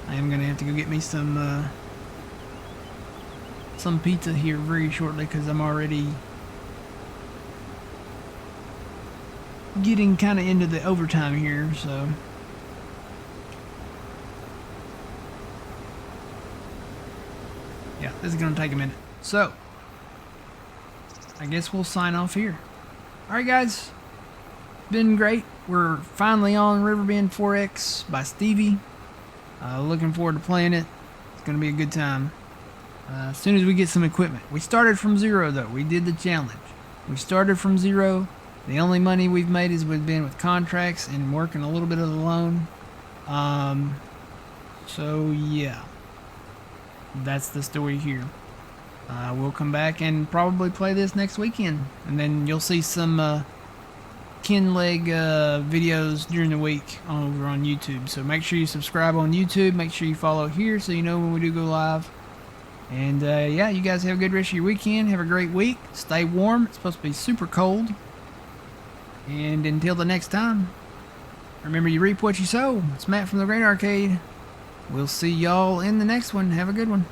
I am gonna have to go get me some pizza here very shortly because I'm already getting kind of into the overtime here, so. Yeah, this is gonna take a minute. So, I guess we'll sign off here. Alright guys, been great. We're finally on Riverbend 4X by Stevie. Looking forward to playing it. It's going to be a good time. As soon as we get some equipment. We started from zero though. We did the challenge. We started from zero. The only money we've made has been with contracts and working a little bit of the loan. So yeah, that's the story here. We'll come back and probably play this next weekend, and then you'll see some Kinleg videos during the week over on YouTube. So make sure you subscribe on YouTube. Make sure you follow here so you know when we do go live. And yeah, you guys have a good rest of your weekend. Have a great week. Stay warm. It's supposed to be super cold. And until the next time, remember you reap what you sow. It's Matt from the Great Arcade. We'll see y'all in the next one. Have a good one.